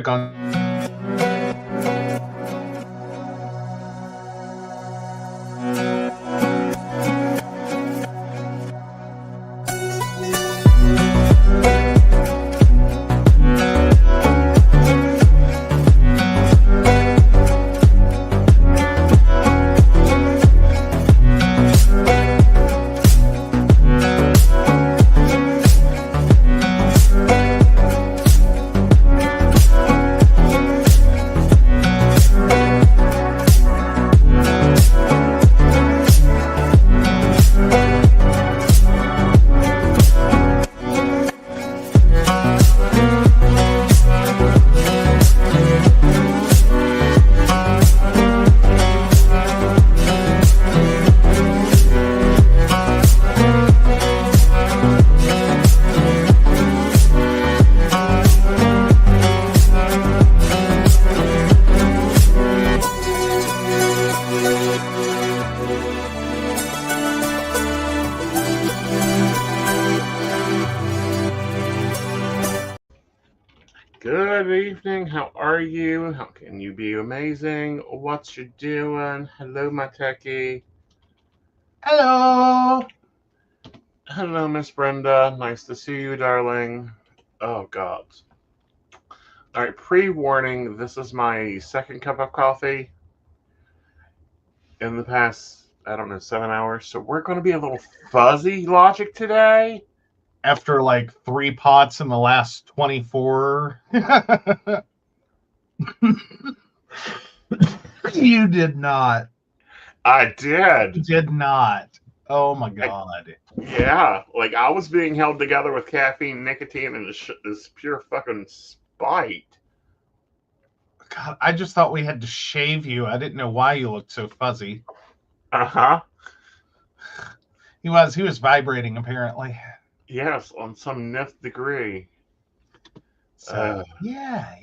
click on. Good evening. How are you? How can you be amazing? What you doing? Hello, my techie. Hello. Hello, Miss Brenda. Nice to see you, darling. Oh, God. All right, pre-warning. This is my second cup of coffee in the past, 7 hours. So we're going to be a little fuzzy logic today. After like 3 pots in the last 24. You did not. I did. You did not. Oh my God. Yeah, like I was being held together with caffeine, nicotine, and this pure fucking spite. God, I just thought we had to shave you. I didn't know why you looked so fuzzy. Uh-huh. He was vibrating apparently. Yes, on some nth degree. So yeah.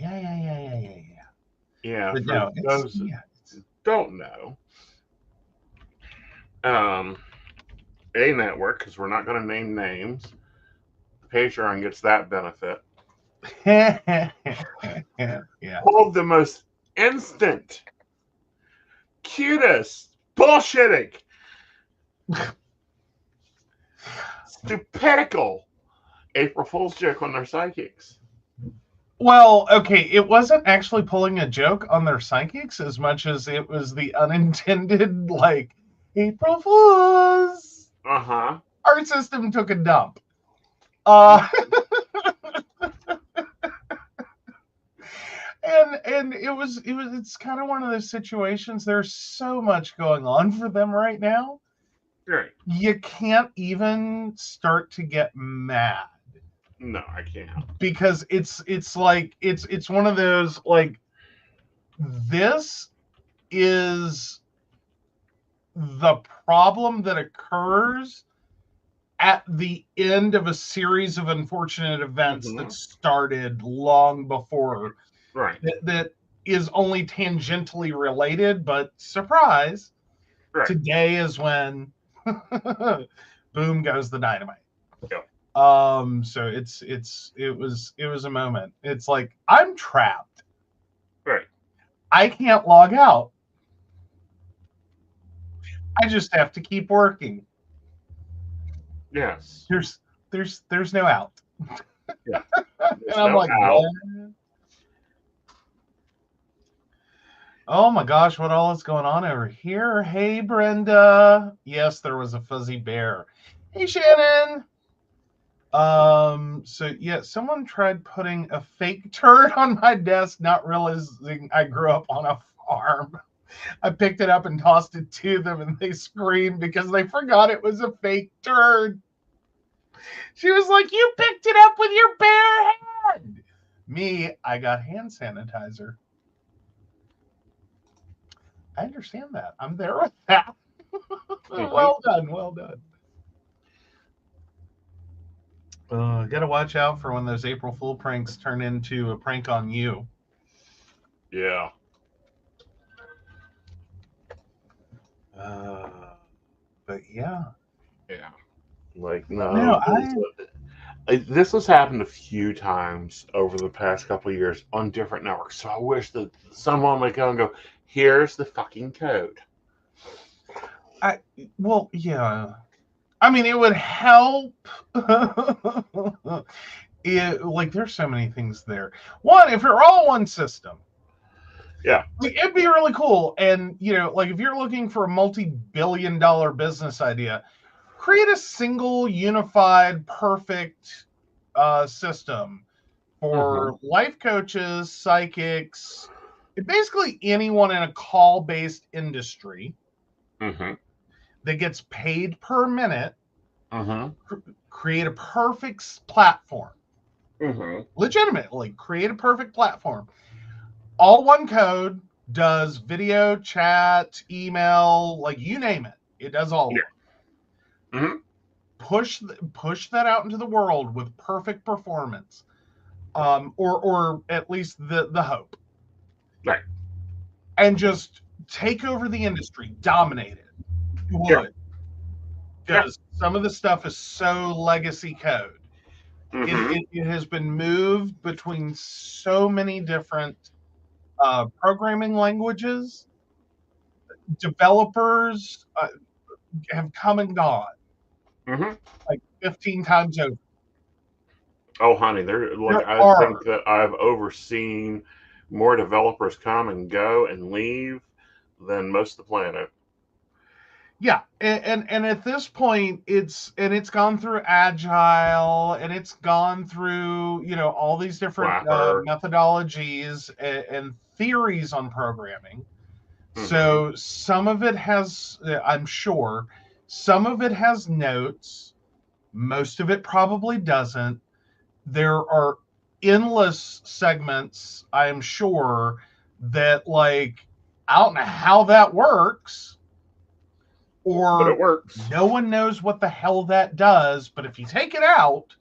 Yeah, But for no, those who don't know, A Network, because we're not going to name names, Patreon gets that benefit. yeah. Pulled the most instant, cutest, bullshitting, stupidical April Fool's joke on their psychics. Well, okay, it wasn't actually pulling a joke on their psychics as much as it was the unintended, like, April Fools. Uh-huh. Our system took a dump. And it's kind of one of those situations. There's so much going on for them right now. Right. You can't even start to get mad. No, I can't. Because it's like it's one of those, like, this is the problem that occurs at the end of a series of unfortunate events that started long before. Right. That is only tangentially related, but surprise, right. Today is when boom goes the dynamite. Yep. So it was a moment. It's like, I'm trapped. Right. I can't log out. I just have to keep working. Yes. There's no out. Yeah. And I'm like, out. Oh my gosh, what all is going on over here? Hey, Brenda. Yes, there was a fuzzy bear. Hey, Shannon. So yeah, someone tried putting a fake turd on my desk, not realizing I grew up on a farm. I picked it up and tossed it to them, and they screamed because they forgot it was a fake turd. She was like, "You picked it up with your bare hand." Me, I got hand sanitizer. I understand that. I'm there with that. Well done. Got to watch out for when those April Fool pranks turn into a prank on you. Yeah. But yeah. Yeah. Like, no. This has happened a few times over the past couple of years on different networks. So I wish that someone would go and go, here's the fucking code. Well, yeah. I mean, it would help. Like, there's so many things there. One, if you're all one system, Yeah. like, it'd be really cool. And, like, if you're looking for a multi-billion-dollar business idea, create a single, unified, perfect system for life coaches, psychics, basically anyone in a call-based industry that gets paid per minute. Create a perfect platform. Legitimately, create a perfect platform. All one code, does video, chat, email, like you name it. It does all of them. Push that out into the world with perfect performance, or at least the hope. Right. And just take over the industry, dominate it. You would. Because some of the stuff is so legacy code. It has been moved between so many different programming languages. Developers have come and gone like 15 times over. Oh, honey, I think that I've overseen more developers come and go and leave than most of the planet. Yeah, and at this point, it's gone through agile, and it's gone through all these different methodologies and theories on programming. So some of it has, I'm sure, some of it has notes. Most of it probably doesn't. There are endless segments, I'm sure, that I don't know how that works. Or but it works. No one knows what the hell that does, but if you take it out,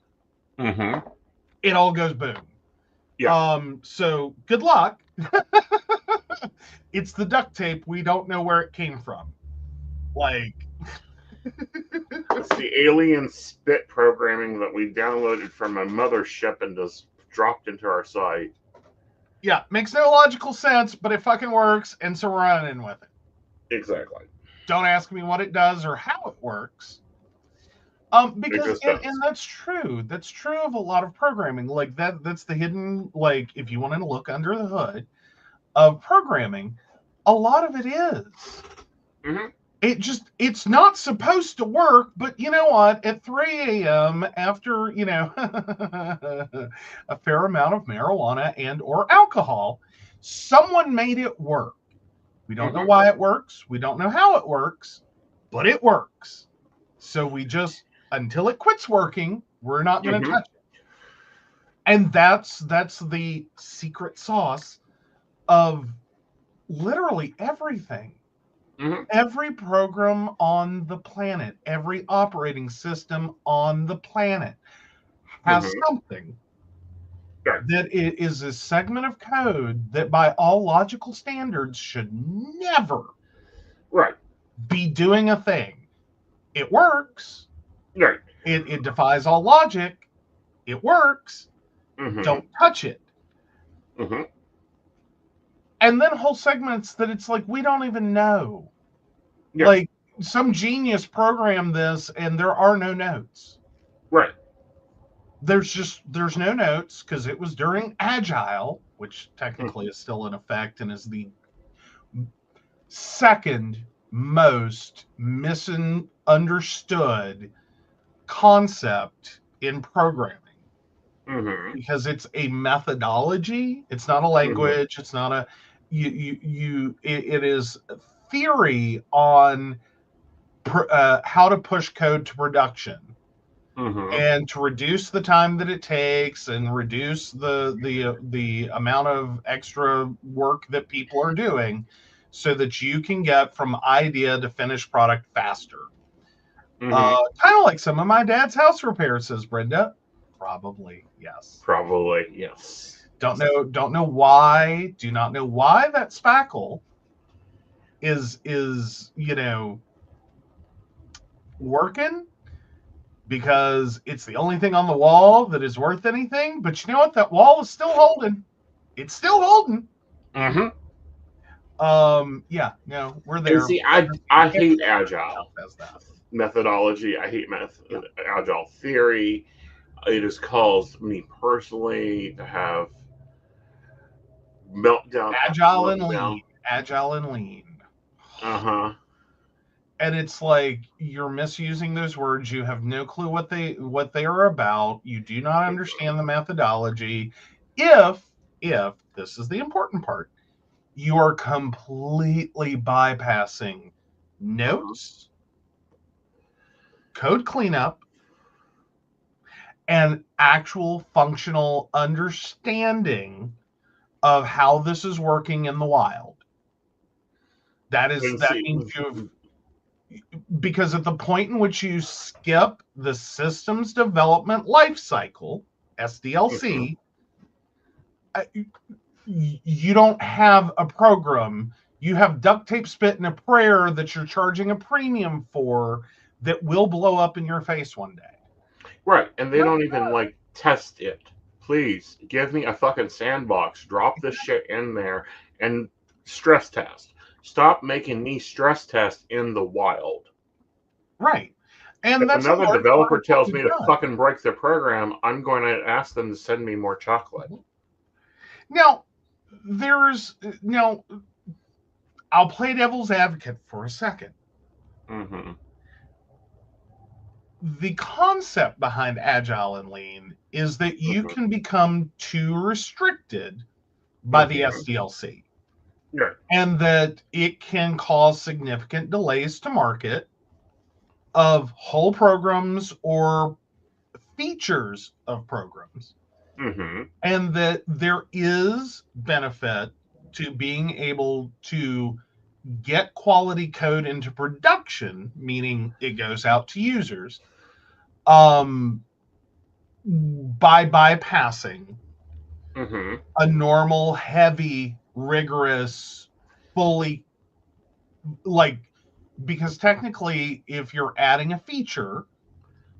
it all goes boom. Yeah. So good luck. It's the duct tape. We don't know where it came from. It's the alien spit programming that we downloaded from a mothership and just dropped into our site. Yeah, makes no logical sense, but it fucking works, and so we're running with it. Exactly. Don't ask me what it does or how it works. Because and that's true. That's true of a lot of programming. That's the hidden, if you want to look under the hood of programming, a lot of it is. It's not supposed to work, but you know what? At 3 a.m. after, a fair amount of marijuana and or alcohol, someone made it work. We don't know why it works. We don't know how it works, but it works. So we just, until it quits working, we're not going to touch it. And that's the secret sauce of literally everything. Every program on the planet, every operating system on the planet has something that is a segment of code that by all logical standards should never be doing a thing. It works. It defies all logic. It works. Don't touch it. And then whole segments that it's we don't even know. Some genius programmed this and there are no notes. There's no notes because it was during Agile, which technically is still in effect and is the second most misunderstood concept in programming. Because it's a methodology. It's not a language. It's not a it is theory on how to push code to production. And to reduce the time that it takes and reduce the amount of extra work that people are doing so that you can get from idea to finished product faster. Kind of like some of my dad's house repairs, says Brenda. Probably yes. Don't know why. Do not know why that spackle is working. because it's the only thing on the wall that is worth anything. But you know what? That wall is still holding. It's still holding. Mm-hmm. Yeah, no, we're And there. see, I hate agile methodology. I hate agile theory. It has caused me personally to have meltdown after Agile and lean. meltdown. Agile and lean. Uh-huh. And it's like you're misusing those words. You have no clue what they are about. You do not understand the methodology. If this is the important part, you are completely bypassing notes, code cleanup, and actual functional understanding of how this is working in the wild. That means you've, because at the point in which you skip the systems development life cycle, SDLC, you don't have a program. You have duct tape, spit, and a prayer that you're charging a premium for that will blow up in your face one day. Right, and they don't even like test it. Please give me a fucking sandbox. Drop this shit in there and stress test. Stop making me stress test in the wild. Right. And if that's another developer tells me to done. fucking break their program, I'm going to ask them to send me more chocolate. Now, I'll play devil's advocate for a second. Mm-hmm. The concept behind agile and lean is that you can become too restricted by the SDLC. Yeah. And that it can cause significant delays to market of whole programs or features of programs. Mm-hmm. And that there is benefit to being able to get quality code into production, meaning it goes out to users, by bypassing a normal, heavy, rigorous, fully, like, because technically, if you're adding a feature,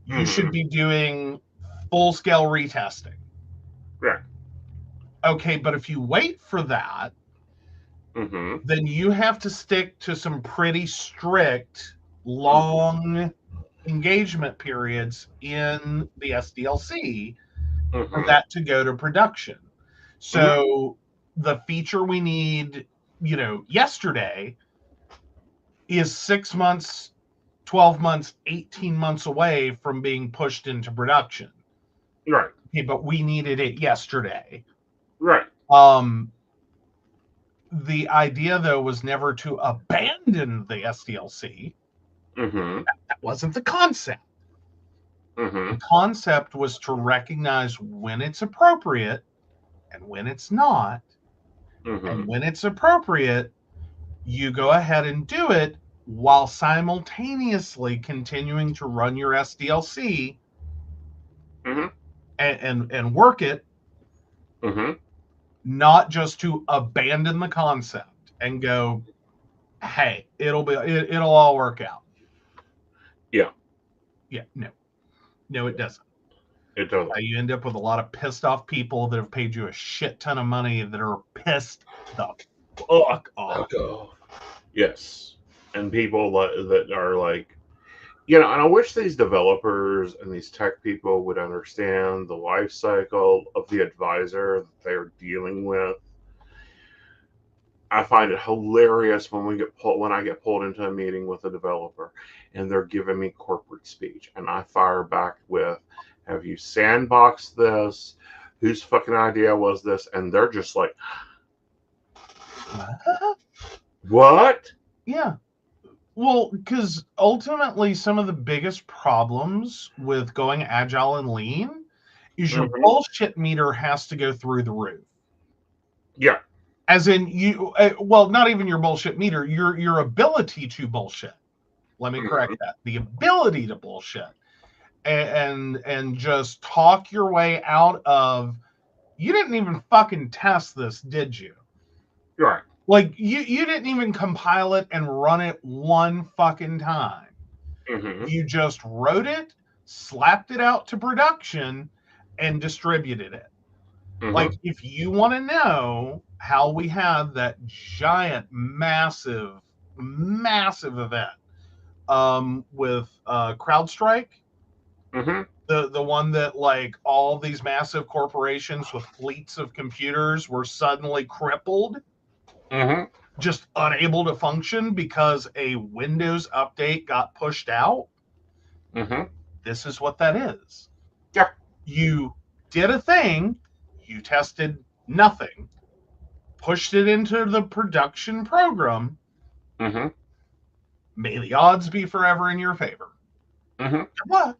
you should be doing full-scale retesting. Right. Okay, but if you wait for that, then you have to stick to some pretty strict, long engagement periods in the SDLC for that to go to production. So the feature we need, yesterday is 6 months, 12 months, 18 months away from being pushed into production. Right. Okay, but we needed it yesterday. Right. The idea, though, was never to abandon the SDLC. That wasn't the concept. The concept was to recognize when it's appropriate and when it's not. And when it's appropriate, you go ahead and do it while simultaneously continuing to run your SDLC and work it, not just to abandon the concept and go, hey, it'll all work out. Yeah. No, it doesn't. It doesn't. You end up with a lot of pissed off people that have paid you a shit ton of money that are pissed the fuck off. Yes. And people that are like, and I wish these developers and these tech people would understand the life cycle of the advisor that they're dealing with. I find it hilarious when I get pulled into a meeting with a developer and they're giving me corporate speech, and I fire back with, "Have you sandboxed this? Whose fucking idea was this?" And they're just like, "What?" Yeah. Well, because ultimately some of the biggest problems with going agile and lean is your bullshit meter has to go through the roof. Yeah. As in not even your bullshit meter, your ability to bullshit. Let me correct that. The ability to bullshit and just talk your way out of, you didn't even fucking test this, did you? Right. Like, you didn't even compile it and run it one fucking time. You just wrote it, slapped it out to production, and distributed it. Mm-hmm. Like, if you want to know how we had that giant, massive event with CrowdStrike, Mm-hmm. the one that like all these massive corporations with fleets of computers were suddenly crippled, Mm-hmm. just unable to function because a Windows update got pushed out. Mm-hmm. This is what that is. Yeah. You did a thing, you tested nothing, pushed it into the production program. Mm-hmm. May the odds be forever in your favor. Mm-hmm. Good luck.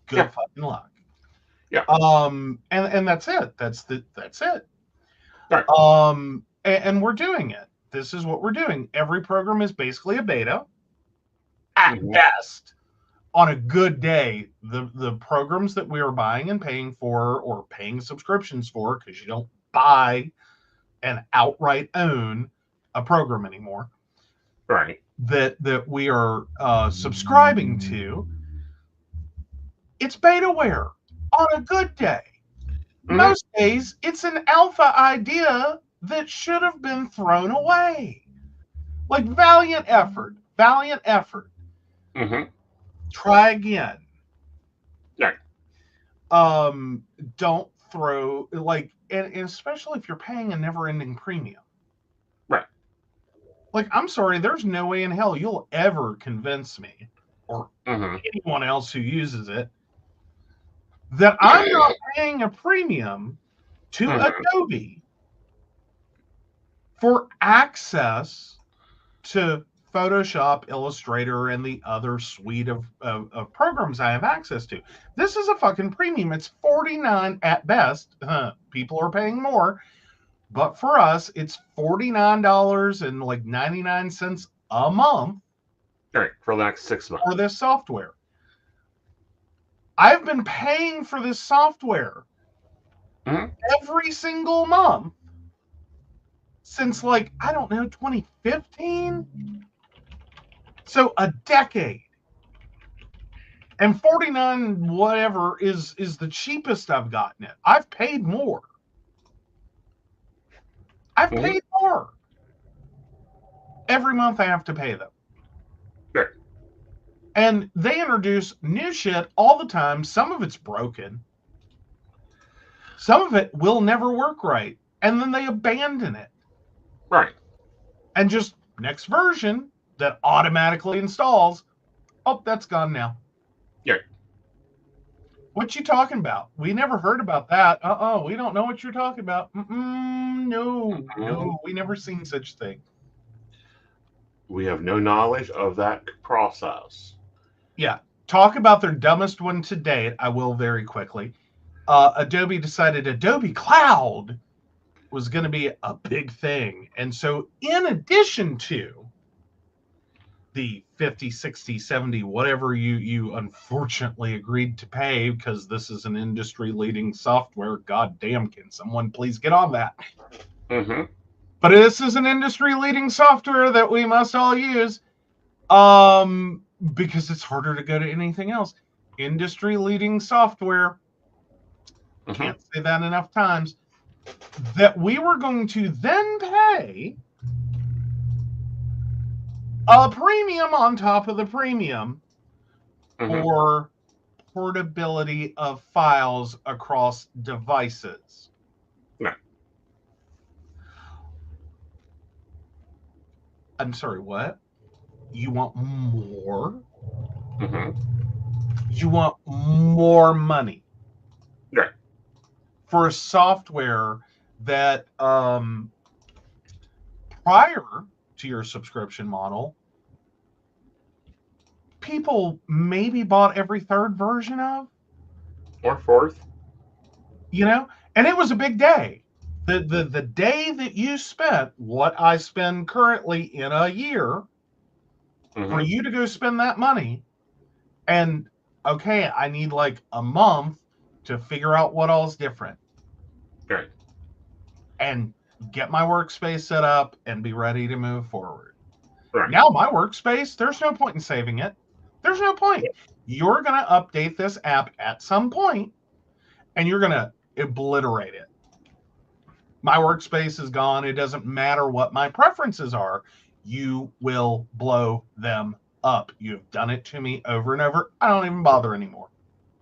Good fucking luck. Yeah. And that's it. That's it. Right. And we're doing it. This is what we're doing. Every program is basically a beta. At best, on a good day, the programs that we are buying and paying for, or paying subscriptions for, because you don't buy and outright own a program anymore. Right. That we are subscribing to, it's betaware on a good day. Mm-hmm. Most days, it's an alpha idea that should have been thrown away. Like, valiant effort. Mm-hmm. Try again. Yeah. Don't throw, like, and especially if you're paying a never-ending premium. Right. Like, I'm sorry, there's no way in hell you'll ever convince me, or anyone else who uses it, that I'm not paying a premium to Adobe for access to Photoshop, Illustrator, and the other suite of programs I have access to. This is a fucking premium. It's $49 at best. People are paying more. But for us, it's $49.99 a month. Right. For the next 6 months. For this software. I've been paying for this software every single month since, like, I don't know, 2015? So a decade. And 49 whatever is the cheapest I've gotten it. I've paid more. Paid more. Every month I have to pay them. Sure. And they introduce new shit all the time. Some of it's broken. Some of it will never work right. And then they abandon it. Right. And just next version that automatically installs. Oh, that's gone now. Yeah. What you talking about? We never heard about that. We don't know what you're talking about. No, we never seen such a thing. We have no knowledge of that process. Yeah. Talk about their dumbest one to date. I will very quickly. Adobe decided Adobe Cloud was going to be a big thing. And so in addition to the 50, 60, 70, whatever you unfortunately agreed to pay, because this is an industry-leading software. God damn, can someone please get on that? But this is an industry-leading software that we must all use, because it's harder to go to anything else. Industry-leading software. Can't say that enough times. That we were going to then pay a premium on top of the premium for portability of files across devices. No. I'm sorry, what? You want more? You want more money? Right. For a software that prior to your subscription model, people maybe bought every third version of, or fourth, and it was a big day. The day that you spent what I spend currently in a year, for you to go spend that money, and okay, I need like a month to figure out what all's different, right, and get my workspace set up and be ready to move forward. right. Now my workspace, there's no point in saving it. There's no point. You're going to update this app at some point, and you're going to obliterate it. My workspace is gone. It doesn't matter what my preferences are. You will blow them up. You've done it to me over and over. I don't even bother anymore.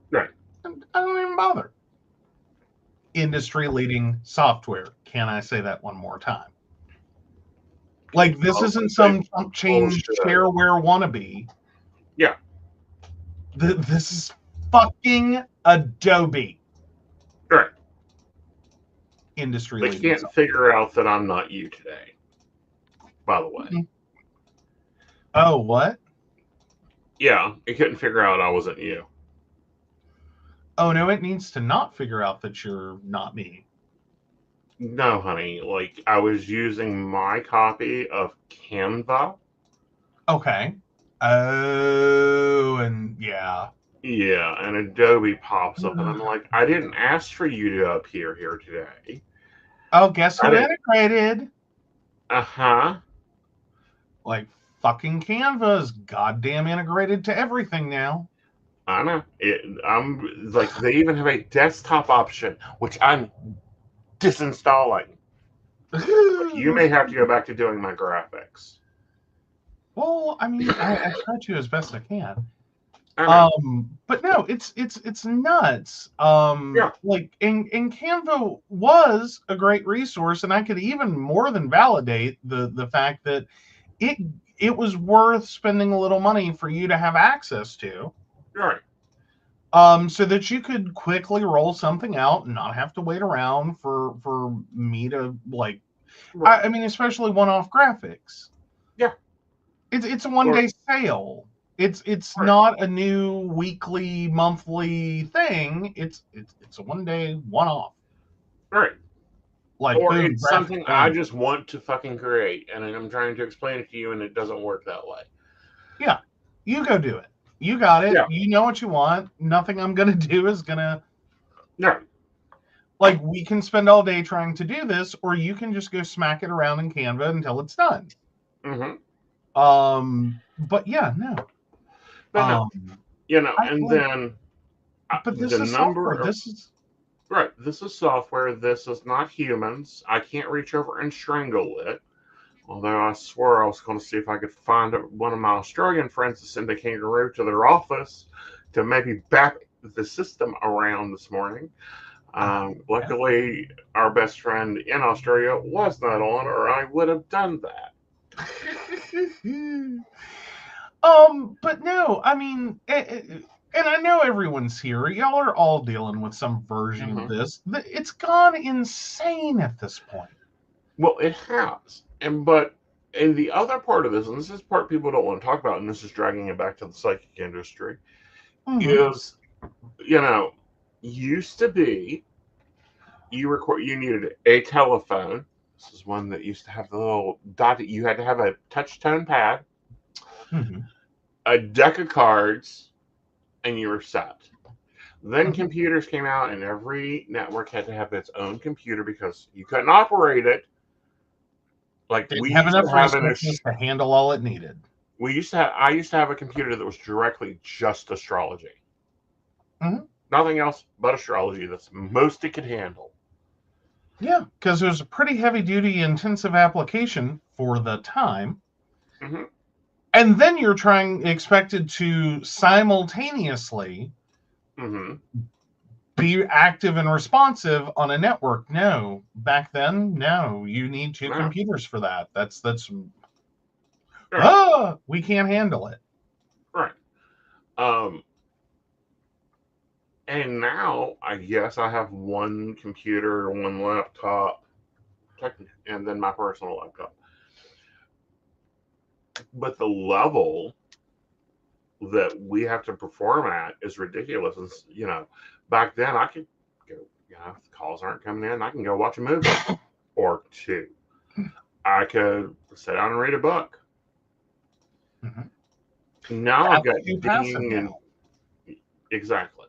Right. I don't even bother. Industry-leading software. Can I say that one more time? Like, this isn't some chump change shareware wannabe. Yeah. This is fucking Adobe. Right. Industry They leading. can't figure out that I'm not you today, by the way. Mm-hmm. Oh, what? Yeah, it couldn't figure out I wasn't you. Oh, no, it needs to not figure out that you're not me. No, honey. Like, I was using my copy of Canva. Okay. Oh, and yeah. Yeah, and Adobe pops up, and I'm like, I didn't ask for you to appear here today. Oh, guess who integrated? Uh-huh. Like, fucking Canva is goddamn integrated to everything now. I know. I'm like, they even have a desktop option, which I'm disinstalling. You may have to go back to doing my graphics. Well, I mean, I try to as best I can. But no, it's nuts. Yeah. Like, and Canva was a great resource, and I could even more than validate the fact that it was worth spending a little money for you to have access to. Right. So that you could quickly roll something out and not have to wait around for me to, like, Right. I mean, especially one-off graphics. Yeah. It's a one-day sale. It's right. not a new weekly, monthly thing. It's a one-day, one-off. Right. Like, or boom, it's something I just want to fucking create, and I'm trying to explain it to you, and it doesn't work that way. Yeah, you go do it. You got it. Yeah. You know what you want. Nothing I'm gonna do is gonna. No. Like, we can spend all day trying to do this, or you can just go smack it around in Canva until it's done. Mm-hmm. But yeah, no. But no, and then. But this is software. This is right. This is software. This is not humans. I can't reach over and strangle it. Although I swore I was going to see if I could find one of my Australian friends to send a kangaroo to their office to maybe back the system around this morning. Luckily, our best friend in Australia was not on, or I would have done that. But no, I mean, and I know everyone's here. Y'all are all dealing with some version of this. It's gone insane at this point. Well, it has. And the other part of this, and this is part people don't want to talk about, and this is dragging it back to the psychic industry, is, used to be you needed a telephone. This is one that used to have the little dot. You had to have a touch tone pad, a deck of cards, and you were set. Then computers came out, and every network had to have its own computer because you couldn't operate it. Like, we have enough resources to handle all it needed. I used to have a computer that was directly just astrology. Nothing else but astrology. That's most it could handle. Yeah, because it was a pretty heavy-duty, intensive application for the time. And then you're expected to simultaneously be active and responsive on a network. No, back then, no. You need two computers for that. That's we can't handle it. Right. And now I guess I have one computer, one laptop, and then my personal laptop. But the level that we have to perform at is ridiculous. And, back then I could go, if the calls aren't coming in, I can go watch a movie or two. I could sit down and read a book. Now I've got dinging and exactly.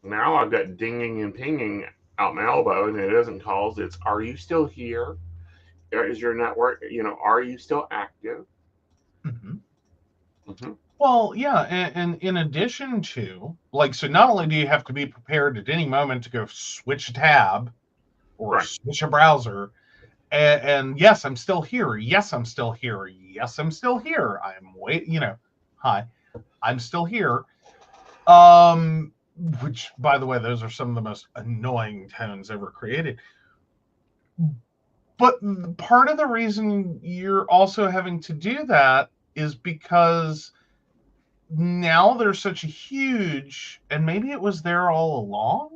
Now I've got dinging and pinging out my elbow, and it isn't calls. It's, are you still here? Is your network, are you still active? Well, yeah, and in addition to, like, so not only do you have to be prepared at any moment to go switch a tab or Right. switch a browser, and yes, I'm still here. Yes, I'm still here. Yes, I'm still here. Hi, I'm still here. Um, which, by the way, those are some of the most annoying tones ever created. But part of the reason you're also having to do that is because now there's such a huge, and maybe it was there all along,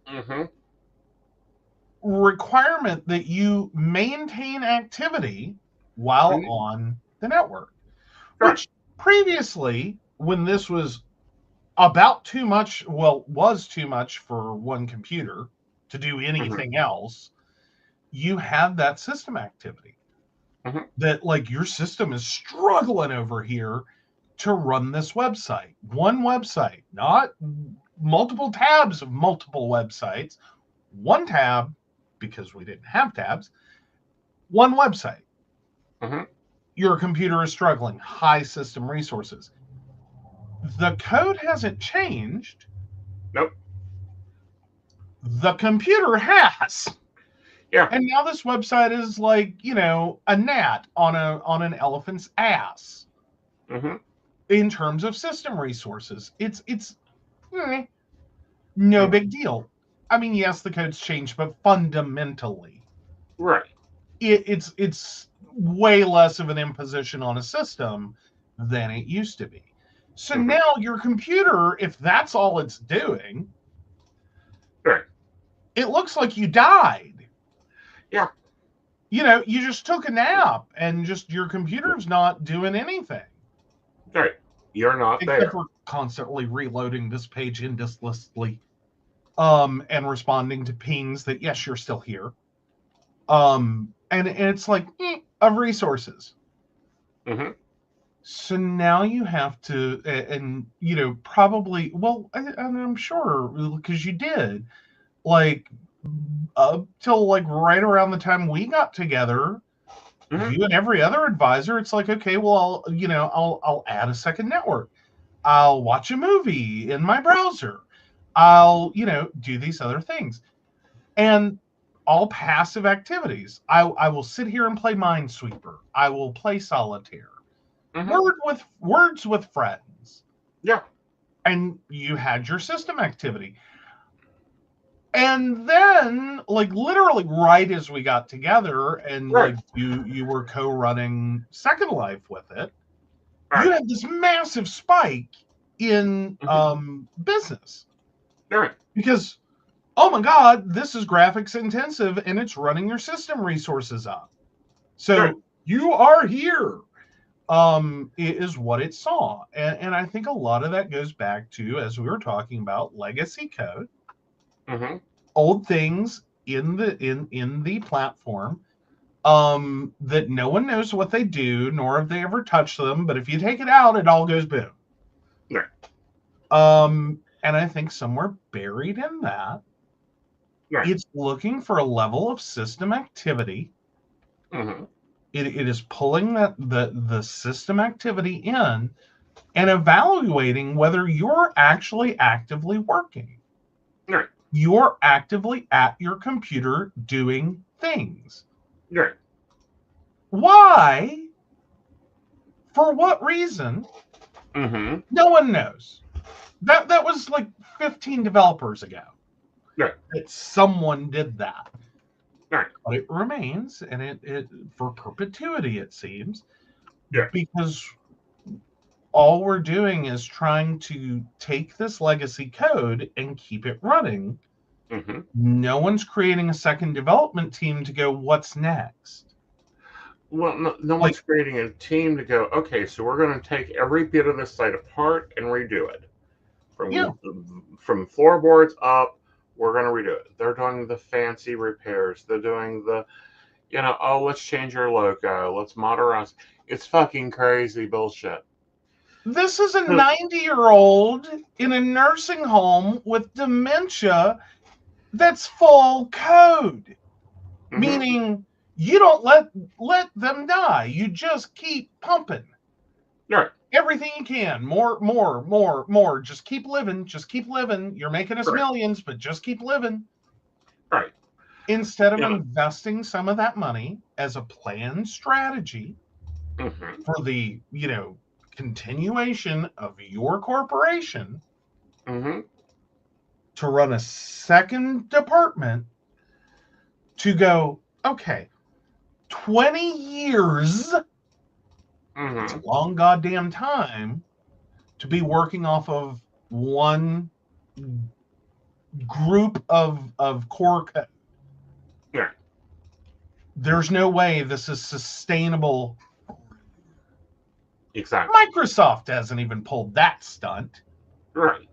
Mm-hmm. requirement that you maintain activity while Mm-hmm. on the network. Right. Which previously, when this was about too much, well, was too much for one computer to do Mm-hmm. anything else, you had that system activity. Mm-hmm. That, like, your system is struggling over here to run this website. One website, not multiple tabs of multiple websites. One tab, because we didn't have tabs, one website. Mm-hmm. Your computer is struggling, high system resources. The code hasn't changed. Nope. The computer has. Yeah. And now this website is like, a gnat on an elephant's ass Mm-hmm. in terms of system resources. It's no Mm. big deal. I mean, yes, the code's changed, but fundamentally, Right. it's way less of an imposition on a system than it used to be. So Mm-hmm. now your computer, if that's all it's doing, Right. it looks like you died. Yeah. You just took a nap and just your computer's not doing anything. Right. You're not Except there. for constantly reloading this page endlessly, and responding to pings that, yes, you're still here. And it's like, of resources. Mm-hmm. So now you have to, and probably, well, I'm sure because you did, like, up till like right around the time we got together, Mm-hmm. you and every other advisor, it's like, okay, well, I'll add a second network. I'll watch a movie in my browser. I'll, do these other things. And all passive activities. I will sit here and play Minesweeper. I will play Solitaire. Mm-hmm. Words with friends. Yeah. And you had your system activity. And then, like, literally right as we got together and Right. like you were co-running Second Life with it, Right. you had this massive spike in Mm-hmm. business. Right. Because, oh my God, this is graphics intensive and it's running your system resources up. So Right. you are here, is what it saw. And I think a lot of that goes back to, as we were talking about, legacy code, Mm-hmm. old things in the platform, that no one knows what they do, nor have they ever touched them. But if you take it out, it all goes boom. Right. And I think somewhere buried in that, Right. it's looking for a level of system activity. Mm-hmm. It is pulling the system activity in and evaluating whether you're actually actively working. Right. You're actively at your computer doing things. Right. Why? For what reason? Mm-hmm. No one knows. That was like 15 developers ago. Right. That someone did that. Right. But it remains, and it for perpetuity, it seems, Yeah. because all we're doing is trying to take this legacy code and keep it running. Mm-hmm. No one's creating a second development team to go, what's next? Well, no Like, one's creating a team to go, okay, so we're going to take every bit of this site apart and redo it. yeah, From floorboards up, we're going to redo it. They're doing the fancy repairs. They're doing the, oh, let's change your logo. Let's modernize. It's fucking crazy bullshit. this is a 90-year-old in a nursing home with dementia that's full code. Mm-hmm. Meaning you don't let them die. You just keep pumping. Right. Everything you can. More. Just keep living. Just keep living. You're making us Right. millions, but just keep living. Right. Instead of You know. investing some of that money as a planned strategy Mm-hmm. for the, continuation of your corporation Mm-hmm. to run a second department to go, okay, 20 years, it's Mm-hmm. a long goddamn time to be working off of one group of core code. Yeah. There's no way this is sustainable. Exactly. Microsoft hasn't even pulled that stunt. Right.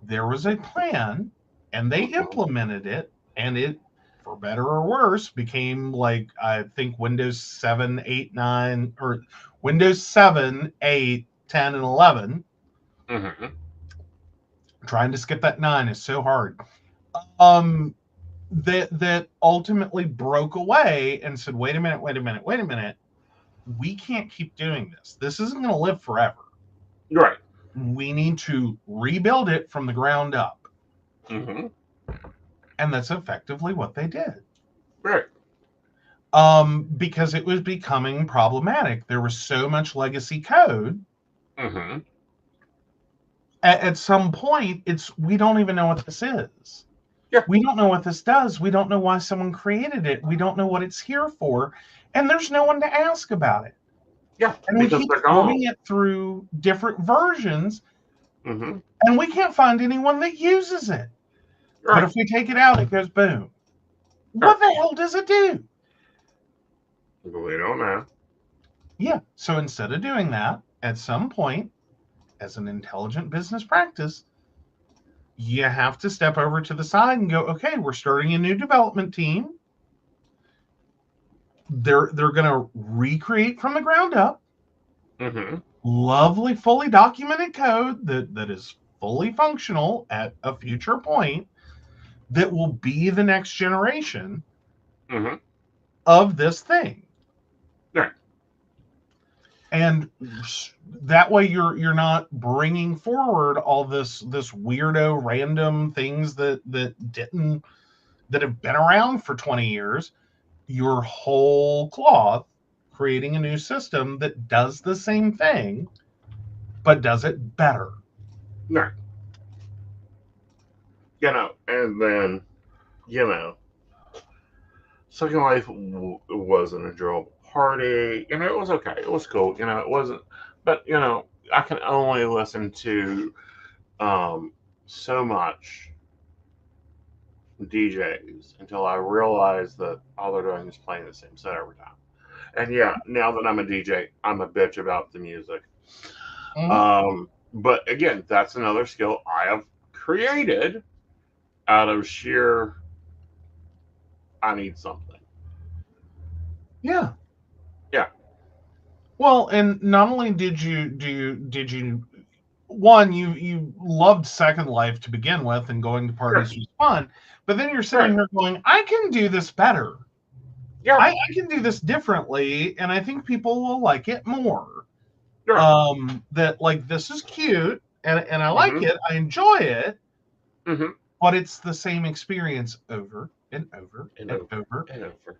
There was a plan and they implemented it, and it, for better or worse, became like, I think, Windows 7, 8, 9, or Windows 7, 8, 10, and 11. Mm-hmm. Trying to skip that 9 is so hard. That ultimately broke away and said, wait a minute. We can't keep doing this. This isn't going to live forever. Right. We need to rebuild it from the ground up. Mm-hmm. And that's effectively what they did. Right. Because it was becoming problematic. There was so much legacy code. Mm-hmm. At some point, we don't even know what this is. Yeah. We don't know what this does. We don't know why someone created it. We don't know what it's here for. And there's no one to ask about it. Yeah. And we Because keep they're gone. putting it through different versions, Mm-hmm. and we can't find anyone that uses it. Right. But if we take it out, it goes boom. What the hell does it do? We don't know. Yeah. So instead of doing that, at some point, as an intelligent business practice, you have to step over to the side and go, okay, we're starting a new development team. They're going to recreate from the ground up. Mm-hmm. Lovely, fully documented code that is fully functional at a future point that will be the next generation Mm-hmm. of this thing. Right. And that way you're not bringing forward all this weirdo random things that have been around for 20 years. Your whole cloth creating a new system that does the same thing but does it better. Right. And then, Second Life was an enjoyable party. It was okay. It was cool. It wasn't, but I can only listen to so much DJs until I realize that all they're doing is playing the same set every time. And yeah, now that I'm a DJ, I'm a bitch about the music. Mm-hmm. But again, that's another skill I have created out of sheer I need something. Yeah. Yeah. Well, and not only did you one, you loved Second Life to begin with, and going to parties Sure. was fun, but then you're sitting Right. here going, I can do this better. Yeah. I can do this differently, and I think people will like it more. Sure. That, like, this is cute, and I like Mm-hmm. it, I enjoy it, Mm-hmm. but it's the same experience over and over And and over over. and over.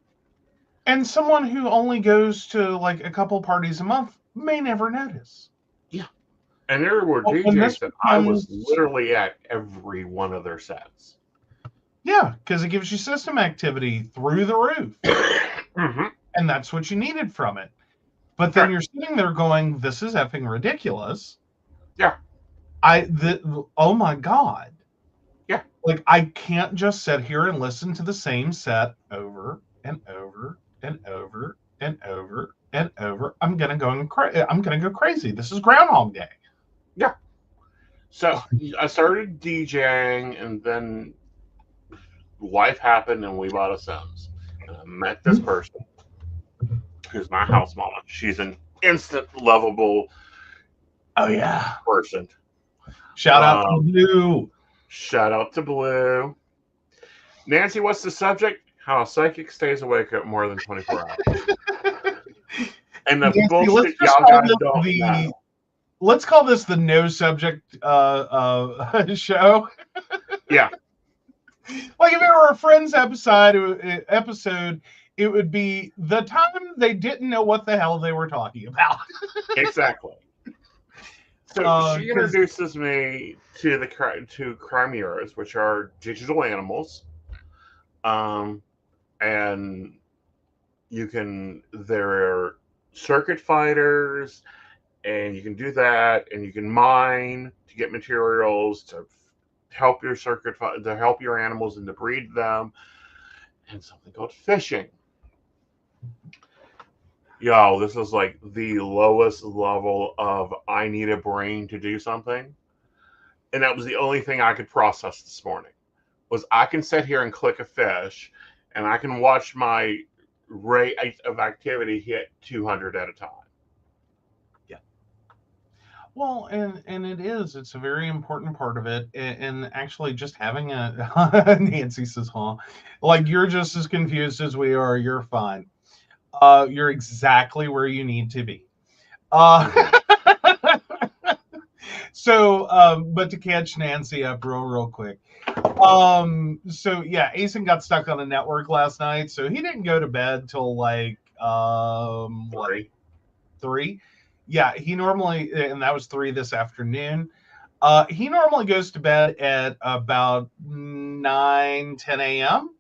And someone who only goes to like a couple parties a month may never notice. Yeah. And there were But when this DJs that I was becomes, literally at every one of their sets. yeah, because it gives you system activity through the roof. Mm-hmm. And that's what you needed from it. But then Right. you're sitting there going, this is effing ridiculous. Yeah. Oh my God. Yeah. Like, I can't just sit here and listen to the same set over and over and over and over and over. I'm gonna go crazy. This is Groundhog Day. Yeah. So I started DJing, and then life happened, and we bought a Sims. And I met this person who's my house mama. She's an instant lovable Oh yeah. person. Shout out to Blue. Shout out to Blue. Nancy, what's the subject? How a psychic stays awake at more than 24 hours. And the Nancy, bullshit let's just y'all call guys this don't know. let's call this the no subject show. Yeah, Like if it were a Friends episode, it would be the time they didn't know what the hell they were talking about. exactly. So she Because introduces me to to chimeras, which are digital animals, um, and they're circuit fighters, and you can do that, and you can mine to get materials to help your to help your animals and to breed them, and something called fishing. Yo, this is like the lowest level of I need a brain to do something. And that was the only thing I could process this morning. Was I can sit here and click a fish and I can watch my rate of activity hit 200 at a time. yeah, well, and it's a very important part of it, and actually just having a Nancy says, "Huh," like you're just as confused as we are. You're fine. You're exactly where you need to be. Mhm. So, but to catch Nancy up real quick. So yeah, Aeson got stuck on the network last night, so he didn't go to bed till like what, 3. 3? Yeah, he normally, and that was 3 this afternoon. He normally goes to bed at about 9, 10 a.m.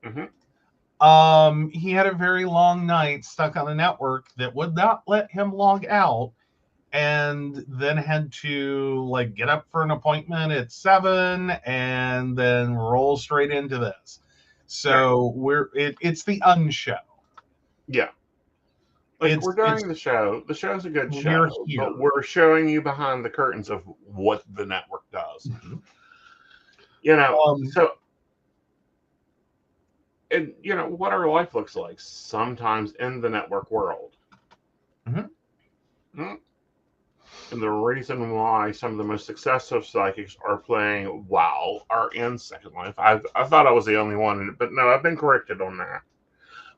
Mm-hmm. He had a very long night stuck on a network that would not let him log out, and then had to like get up for an appointment at 7 and then roll straight into this. Right. So it's the unshow. Yeah. Like we're It's doing the show. The show's a good We're show, here. but we're showing you behind the curtains of what the network does. Mhm. Um, So and what our life looks like sometimes in the network world. Mhm. Mm. And the reason why some of the most successful psychics are playing WoW are in Second Life. I thought I was the only one, but no, I've been corrected on that.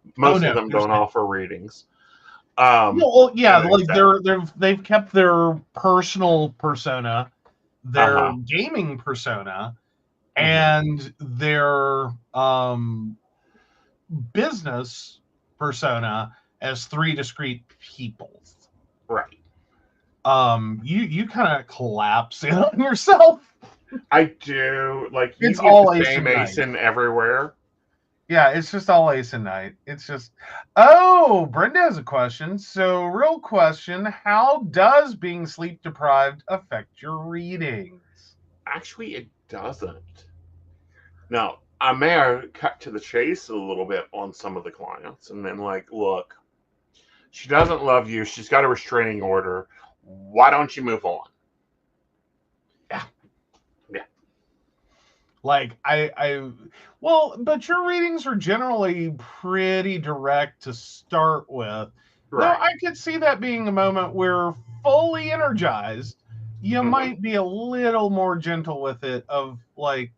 oh Most of no, them there's don't no. offer readings. Well, yeah, And like they've kept their personal persona, their uh-huh. gaming persona, Hmm. and their business persona as 3 discrete people. Right. You kind of collapse in on yourself. I do. Like, you It's get the all same Aeson Knight. Aeson everywhere. Yeah, it's just all Aeson Knight. It's just, oh, Brenda has a question. So, real question: how does being sleep deprived affect your readings? Actually, it doesn't. Now, I may have cut to the chase a little bit on some of the clients and then, like, look, she doesn't love you. She's got a restraining order. Why don't you move on? Yeah. Yeah. Like well, but your readings are generally pretty direct to start with. Though Right. I could see that being a moment where fully energized, you Mm-hmm. might be a little more gentle with it of like,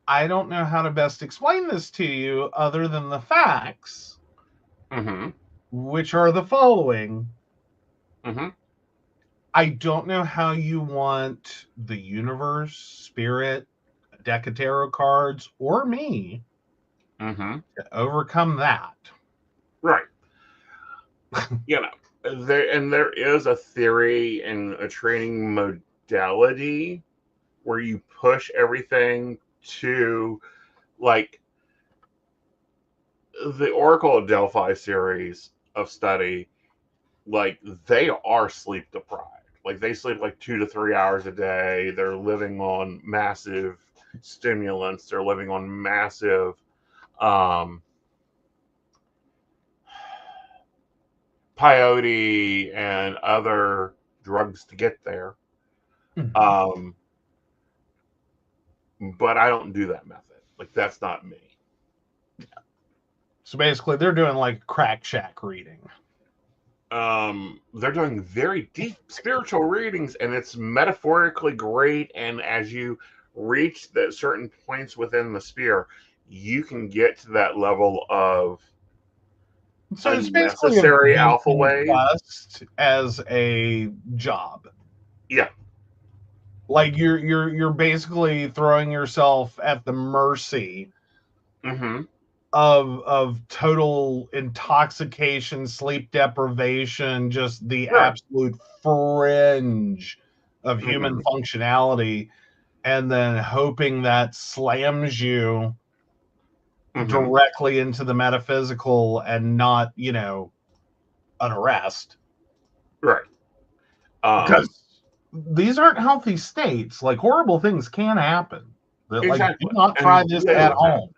I don't know how to best explain this to you other than the facts, Mm-hmm. which are the following. Mm-hmm. I don't know how you want the universe, spirit, a deck of tarot cards, or me Mm-hmm. to overcome that. Right. You know, there is a theory and a training modality where you push everything to, like, the Oracle of Delphi series of study. Like, they are sleep deprived. Like, they sleep like 2 to 3 hours a day. They're living on massive stimulants. They're living on massive um, peyote and other drugs to get there. Mhm. Um, but I don't do that method. Like, that's not me. So basically, they're doing like crack shack reading. They're doing very deep spiritual readings, and it's metaphorically great. And as you reach that certain points within the sphere, you can get to that level of So a it's basically a necessary alpha vacation wave. quest as a job. Yeah. Like you're basically throwing yourself at the mercy Mm-hmm. of total intoxication, sleep deprivation, just the Right. absolute fringe of human Mm-hmm. functionality, and then hoping that slams you Mm-hmm. directly into the metaphysical and not, an arrest. Right. Because these aren't healthy states. Like horrible things can happen. That like do Exactly. not try And this at do happen. home.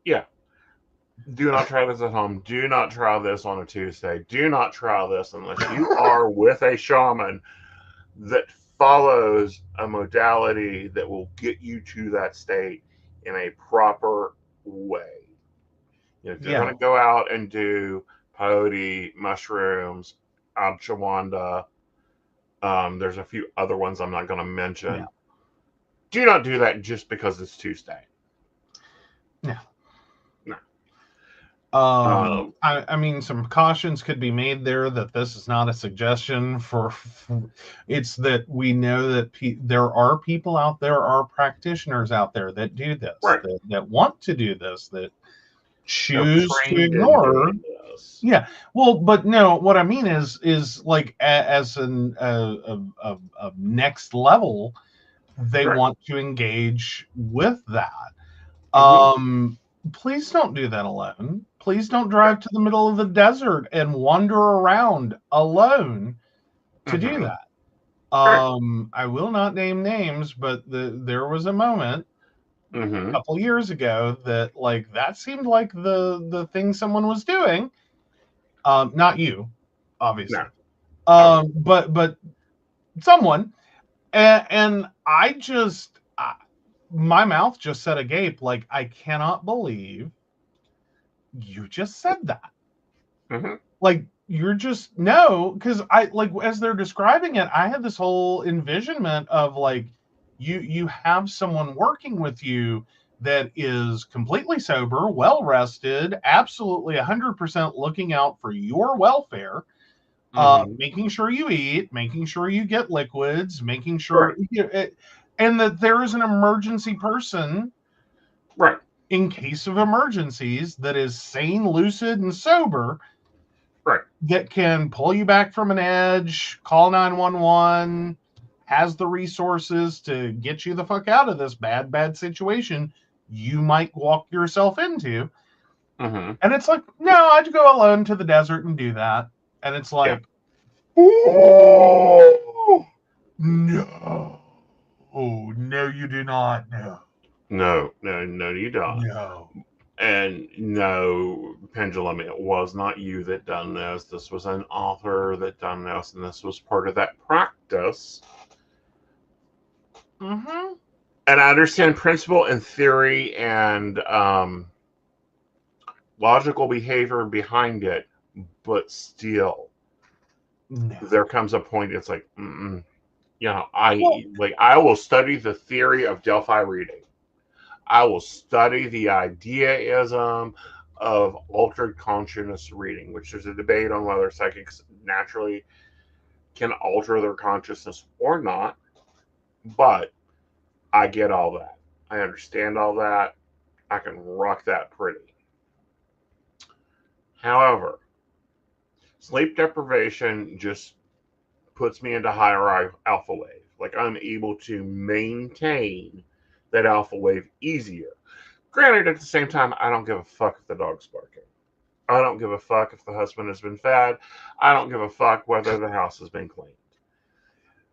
Yeah. Do not try this at home. Do not try this on a Tuesday. Do not try this unless you are with a shaman that follows a modality that will get you to that state in a proper way. If you're Yeah. going to go out and do peyote, mushrooms, ashwagandha, there's a few other ones I'm not going to mention. Yeah. Do not do that just because it's Tuesday. Yeah. No. I mean, some cautions could be made there that this is not a suggestion for it's that we know that there are people out there, are practitioners out there that do this, Right. that want to do this, that They're choose to trained in ignore. doing this. Yeah, well, but no, what I mean is like as an a next level, they Right. want to engage with that. Mm-hmm. Please don't do that alone. Please don't drive to the middle of the desert and wander around alone to do Mm-hmm. that. Right. I will not name names, but there was a moment a Mm-hmm. couple years ago that like that seemed like the thing someone was doing. Not you, No. obviously. Oh, yeah. But someone, and I just my mouth just set agape. Like I cannot believe you just said that. Mm-hmm. Like you're just no, because I like as they're describing it, I had this whole envisionment of like you have someone working with you that is completely sober, well rested, absolutely 100% looking out for your welfare, Mm-hmm. making sure you eat, making sure you get liquids, making Right. sure and that there is an emergency person Right. in case of emergencies that is sane, lucid, and sober Right. that can pull you back from an edge, call 911, has the resources to get you the fuck out of this bad situation you might walk yourself into. Mm-hmm. And it's like, no, I'd go alone to the desert and do that. And it's Yeah. like, oh, no. Oh, no, you do not. No, No, you don't. no. And no, Pendulum, it was not you that done this. This was an author that done this, and this was part of that practice. Mm-hmm. And I understand principle and theory and logical behavior behind it, but still, No. there comes a point. It's like, Well, I will study the theory of Delphi reading. I will study the ideaism of altered consciousness reading, which is a debate on whether psychics naturally can alter their consciousness or not. But I get all that. I understand all that. I can rock that pretty. However, sleep deprivation just puts me into higher alpha wave. Like I'm able to maintain that alpha wave easier. Granted, at the same time, I don't give a fuck if the dog's barking. I don't give a fuck if the husband has been fed. I don't give a fuck whether the house has been cleaned.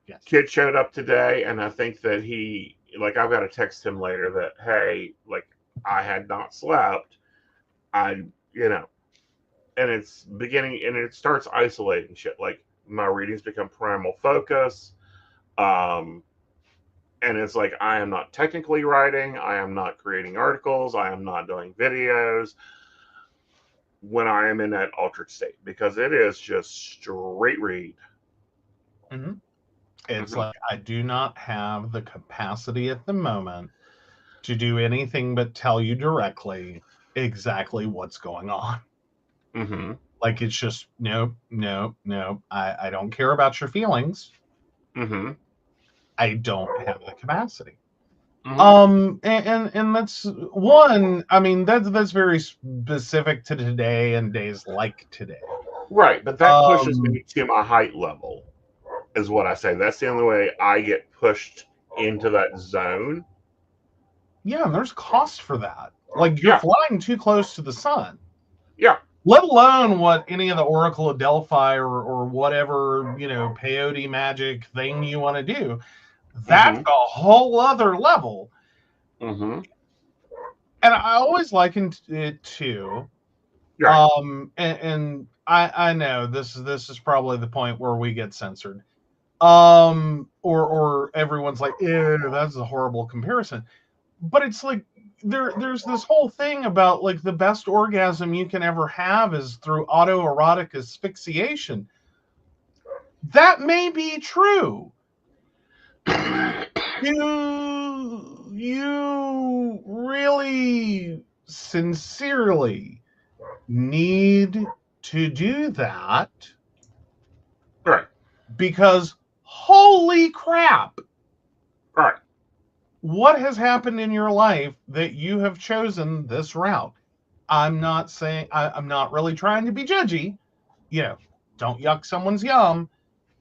yes. Kid showed up today, and I think that I've got to text him later that, hey, like, I had not slept. I, you know, and it's beginning, and it starts isolating shit. Like, my readings become primal focus. Um, and it's like, I am not technically writing. I am not creating articles. I am not doing videos when I am in that altered state because it is just straight read. Mm-hmm. It's Mm-hmm. like I do not have the capacity at the moment to do anything but tell you directly exactly what's going on. Mm-hmm. Like, it's just, nope, nope, nope. I don't care about your feelings. Mm-hmm. I don't have the capacity. Mm-hmm. And that's one. I mean, that's very specific to today and days like today. Right, but that pushes Um, me to my height level, is what I say. That's the only way I get pushed into that zone. yeah, and there's cost for that. Like, you're Yeah, flying too close to the sun. yeah. Let alone what any of the Oracle of Delphi or whatever, peyote magic thing you want to do. That's Mm-hmm. a whole other level. Mm-hmm. And I always likened it to, Right. and I know this is probably the point where we get censored. Or everyone's like, ew, that's a horrible comparison. But it's like, there's this whole thing about, like, the best orgasm you can ever have is through autoerotic asphyxiation. That may be true. You really sincerely need to do that? Right. Because holy crap, Right. what has happened in your life that you have chosen this route? I'm not saying, I'm not really trying to be judgy. Don't yuck someone's yum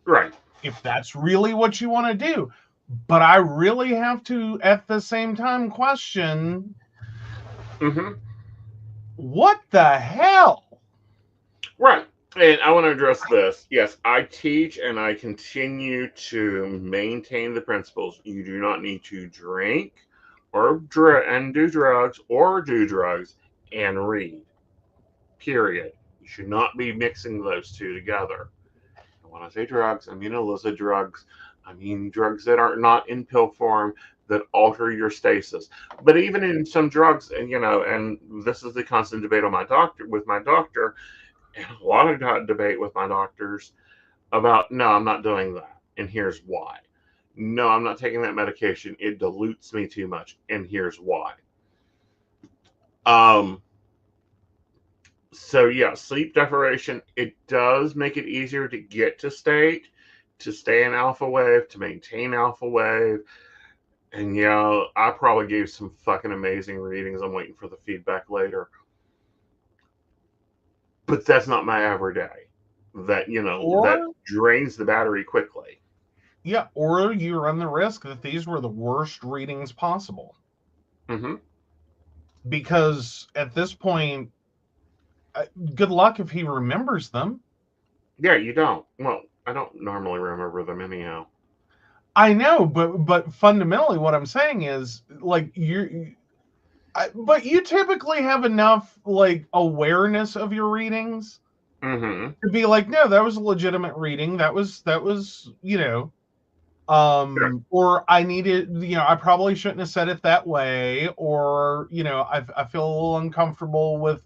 Right. if that's really what you want to do. But I really have to, at the same time, question, Mm-hmm. what the hell? Right. And I want to address this. Yes, I teach and I continue to maintain the principles. You do not need to drink and do drugs or do drugs and read. Period. You should not be mixing those two together. And when I say drugs, I mean illicit drugs. I mean drugs that are not in pill form that alter your stasis. But even in some drugs, and this is the constant debate on my doctor, and a lot of debate with my doctors about, no, I'm not doing that, and here's why. No, I'm not taking that medication. It dilutes me too much, and here's why. Um, so yeah, sleep deprivation, it does make it easier to get to state, to stay in alpha wave, to maintain alpha wave. And I probably gave some fucking amazing readings. I'm waiting for the feedback later. But that's not my everyday. That Or, drains the battery quickly. yeah, or you run the risk that these were the worst readings possible. Mm-hmm. Because at this point, good luck if he remembers them. Yeah, you don't. Well, I don't normally remember them anyhow. I know, but fundamentally, what I'm saying is, like, but you typically have enough, like, awareness of your readings Mm-hmm. to be like, no, that was a legitimate reading. That was Sure. or I needed, I probably shouldn't have said it that way, or I feel a little uncomfortable with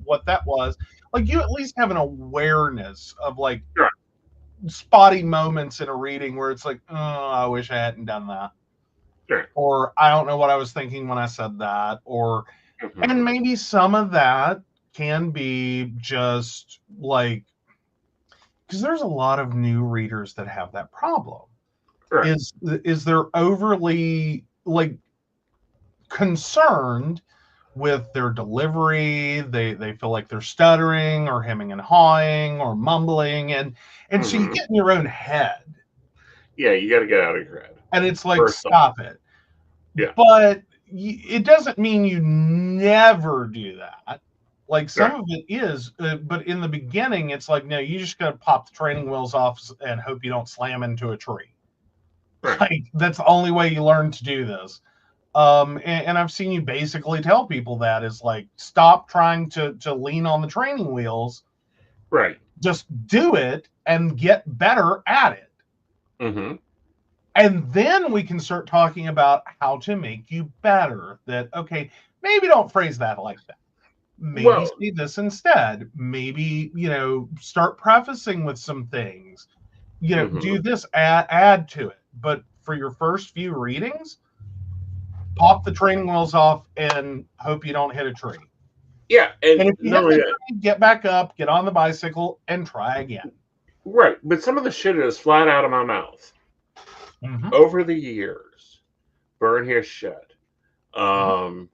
what that was. Like, you at least have an awareness of, like, Sure. spotty moments in a reading where it's like, oh, I wish I hadn't done that, Sure. or I don't know what I was thinking when I said that, or Mm-hmm. and maybe some of that can be just like, because there's a lot of new readers that have that problem. Right. Is they're overly, like, concerned with their delivery. They feel like they're stuttering or hemming and hawing or mumbling, and so you Mm-hmm. get in your own head, Yeah, you got to get out of your head. and it's like, First off. stop it. Yeah. But it doesn't mean you never do that. Like, some Right. of it is, but in the beginning, it's like, no, you just got to pop the training wheels off and hope you don't slam into a tree. Right. Like, that's the only way you learn to do this. And I've seen you basically tell people that is like, stop trying to lean on the training wheels, Right. just do it and get better at it. Mm-hmm. And then we can start talking about how to make you better. That, okay, maybe don't phrase that like that. Maybe Well. say this instead. Maybe, start prefacing with some things. Mm-hmm. Do this, add to it. But for your first few readings, pop the training wheels off and hope you don't hit a tree. Yeah, And and if you not hit only the that, tree, get back up, get on the bicycle, and try again. right, but some of the shit is flat out of my mouth. Mm-hmm. Over the years, burn his shit. Mm-hmm.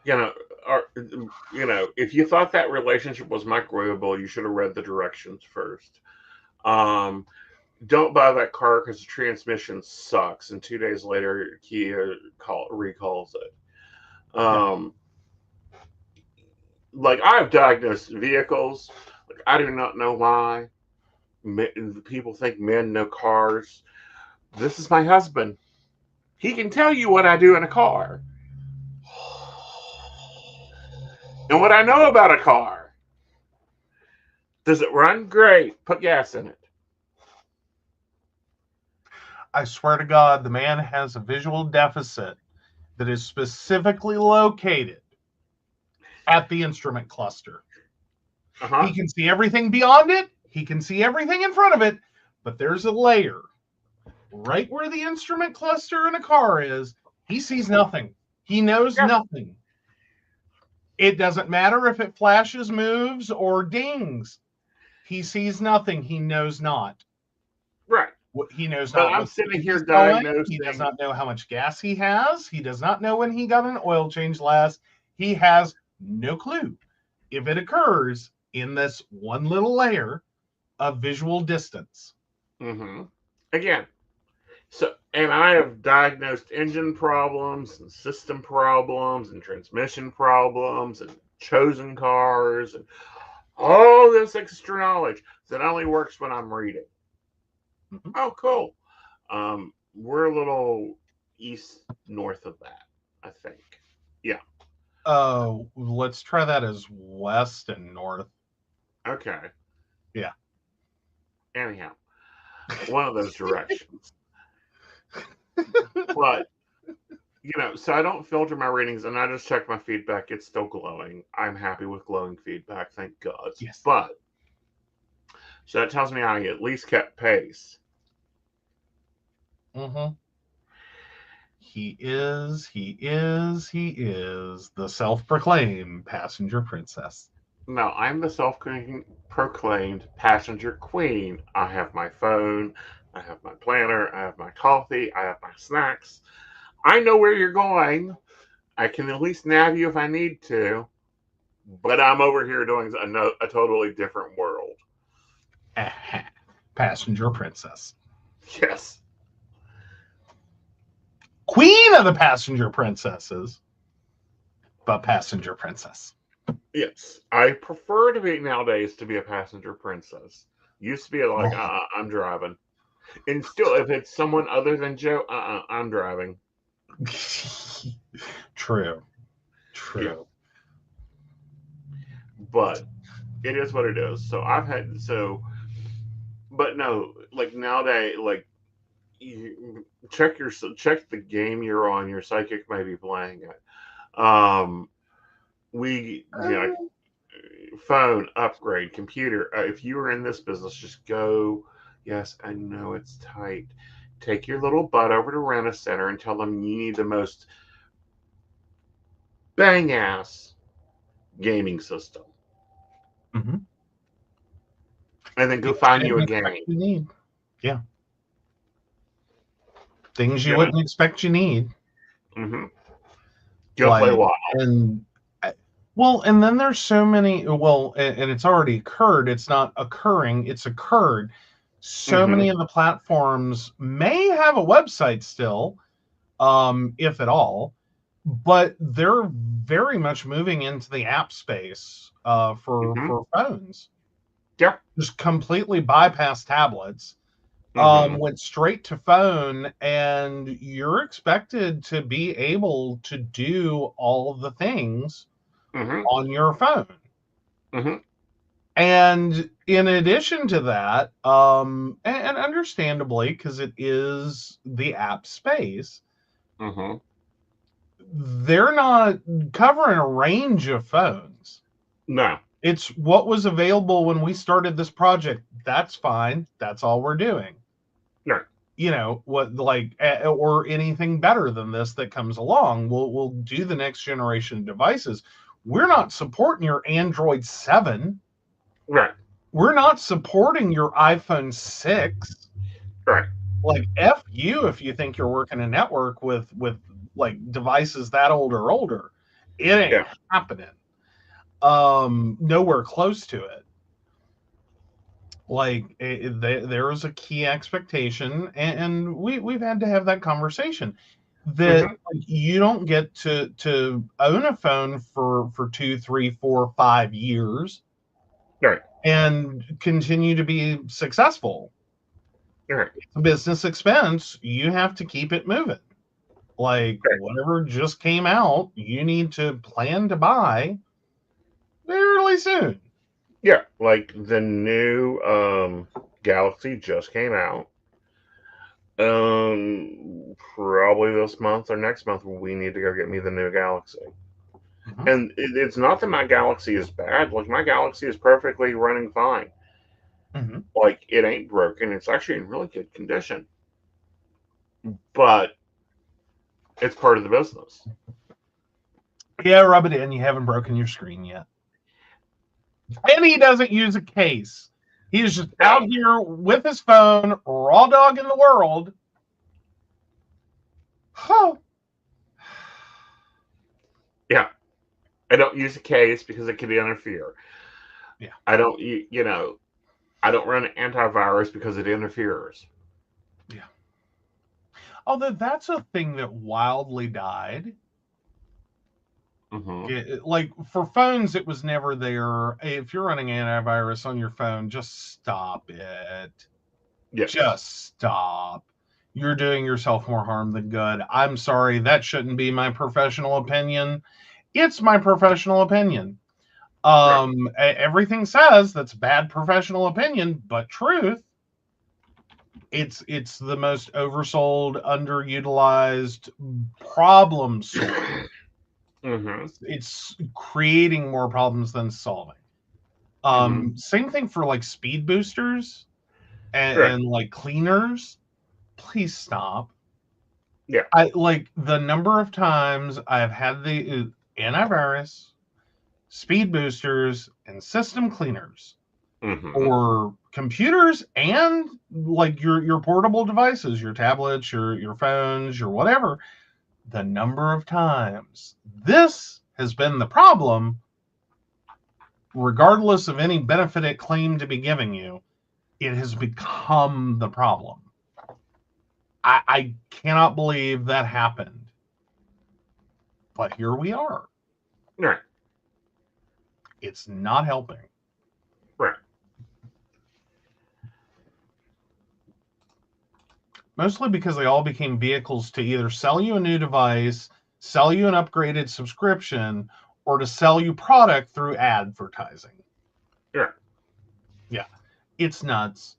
You know, or, if you thought that relationship was microwavable, you should have read the directions first. Um, don't buy that car because the transmission sucks, and 2 days later, Kia recalls it. Yeah. Like I have diagnosed vehicles. Like I do not know why people think men know cars. This is my husband. He can tell you what I do in a car and what I know about a car. Does it run? Great. Put gas in it. I swear to God, the man has a visual deficit that is specifically located at the instrument cluster. Uh-huh. He can see everything beyond it. He can see everything in front of it, but there's a layer right where the instrument cluster in a car is. He sees nothing. He knows Yeah. nothing. It doesn't matter if it flashes, moves, or dings. He sees nothing. He knows not. Right. He knows But not I'm what sitting speed here he's going. He does diagnosing. not know how much gas he has. He does not know when he got an oil change last. He has no clue if it occurs in this one little layer of visual distance. Mm-hmm. Again. So, and I have diagnosed engine problems and system problems and transmission problems and chosen cars and all this extra knowledge that only works when I'm reading. Mm-hmm. Oh, cool. We're a little east north of that, I think. Yeah. Let's try that as west and north. Okay. Yeah. Anyhow, one of those directions. But so I don't filter my ratings and I just check my feedback. It's still glowing. I'm happy with glowing feedback, thank God. Yes. But so that tells me I at least kept pace. Mm-hmm. He is the self-proclaimed passenger princess. No, I'm the self-proclaimed passenger queen. I have my phone, I have my planner, I have my coffee, I have my snacks. I know where you're going. I can at least nav you if I need to. But I'm over here doing a totally different world. Passenger princess. Yes. Queen of the passenger princesses, but passenger princess. Yes. I prefer to be nowadays to be a passenger princess. Used to be like, I'm driving. And still, if it's someone other than Joe, I'm driving. True. Yeah. But it is what it is. So but no, like nowadays, like you check the game you're on. Your psychic may be playing it. We phone upgrade, computer. If you are in this business, just go. Yes, I know it's tight. Take your little butt over to Rent a Center and tell them you need the most bang ass gaming system. Mm-hmm. And then go find you a game. You need. Yeah. Things you wouldn't expect you need. Mm-hmm. Go play WoW. And then there's so many. Well, and it's already occurred. It's not occurring. It's occurred. So many of the platforms may have a website still, if at all, but they're very much moving into the app space for phones. Yeah. Just completely bypass tablets. Went straight to phone, and you're expected to be able to do all of the things on your phone. And in addition to that, and understandably, because it is the app space, they're not covering a range of phones. No. It's what was available when we started this project. That's fine. That's all we're doing. Right. What, like, or anything better than this that comes along. We'll do the next generation of devices. We're not supporting your Android 7. Right. We're not supporting your iPhone 6. Right. Like, F you if you think you're working a network with like devices that old or older. It ain't happening. Nowhere close to it. Like, there is a key expectation, and we've had to have that conversation that like, you don't get to own a phone for 2, 3, 4, 5 years, Right. and continue to be successful. Right. It's a business expense. You have to keep it moving. Like, whatever just came out, you need to plan to buy fairly soon. Yeah, like the new Galaxy just came out. Probably this month or next month, we need to go get me the new Galaxy. And it's not that my Galaxy is bad. Like, my Galaxy is perfectly running fine. Like, it ain't broken. It's actually in really good condition. But it's part of the business. Yeah, rub it in. You haven't broken your screen yet. And he doesn't use a case. He's just out here with his phone, raw dog in the world. Oh. Yeah. I don't use a case because it could interfere. Yeah. I don't, I don't run antivirus because it interferes. Yeah. Although that's a thing that wildly died. Like, for phones, it was never there. If you're running antivirus on your phone, just stop it. Yes. Just stop. You're doing yourself more harm than good. I'm sorry, that shouldn't be my professional opinion. It's my professional opinion. Everything says that's bad professional opinion, but truth. It's the most oversold, underutilized problem solving. It's creating more problems than solving. Same thing for like speed boosters and like cleaners. Please stop. Yeah. I like the number of times I've had the antivirus, speed boosters, and system cleaners or computers and like your portable devices, your tablets, your phones, your whatever. The number of times this has been the problem, regardless of any benefit it claimed to be giving you, it has become the problem. I cannot believe that happened. But here we are. Right. It's not helping. Right. Mostly because they all became vehicles to either sell you a new device, sell you an upgraded subscription, or to sell you product through advertising. Yeah. Yeah. It's nuts.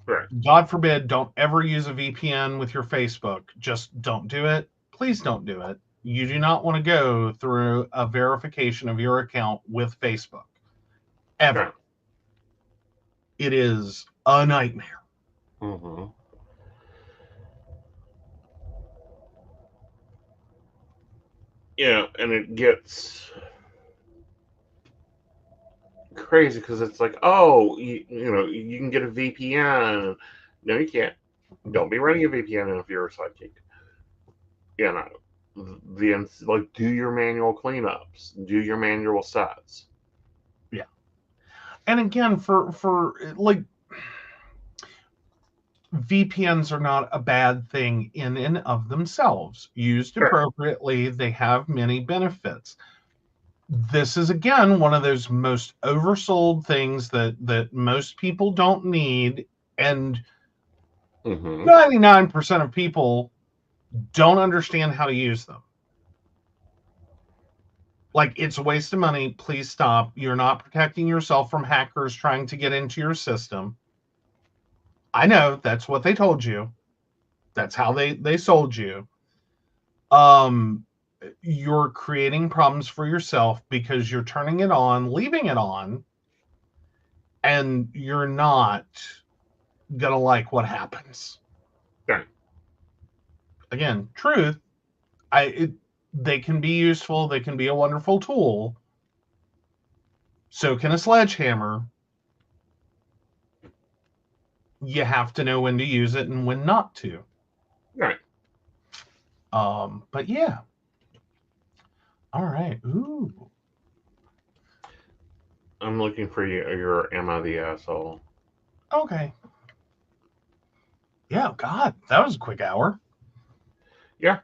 Right. God forbid, don't ever use a VPN with your Facebook. Just don't do it. Please don't do it. You do not want to go through a verification of your account with Facebook. Ever. Right. It is a nightmare. Yeah, and it gets crazy because it's like, oh, you can get a VPN. No, you can't. Don't be running a VPN if you're a sidekick. Like, do your manual cleanups, do your manual sets. Yeah. And again, for like, VPNs are not a bad thing in and of themselves. Used appropriately, they have many benefits. This is, again, one of those most oversold things that most people don't need, and 99% of people don't understand how to use them. Like, it's a waste of money. Please stop. You're not protecting yourself from hackers trying to get into your system. I know that's what they told you. That's how they sold you. You're creating problems for yourself because you're turning it on, leaving it on, and you're not gonna like what happens. Right. Again, truth. They can be useful. They can be a wonderful tool. So can a sledgehammer. You have to know when to use it and when not to. Right. But yeah. All right. Ooh. I'm looking for your Am I the Asshole? Okay. Yeah, God, that was a quick hour. Yeah.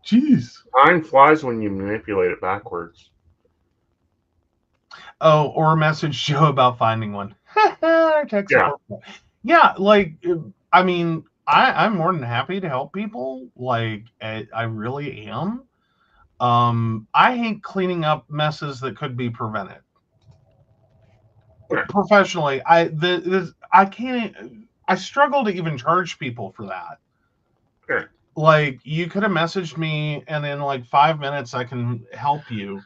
Jeez. Time flies when you manipulate it backwards. Oh, or a message Joe about finding one. Tech Yeah. support. Yeah, like, I mean, I'm more than happy to help people. Like, I really am. I hate cleaning up messes that could be prevented. Right. Professionally, I can't. I struggle to even charge people for that. Right. Like, you could have messaged me, and in like 5 minutes, I can help you.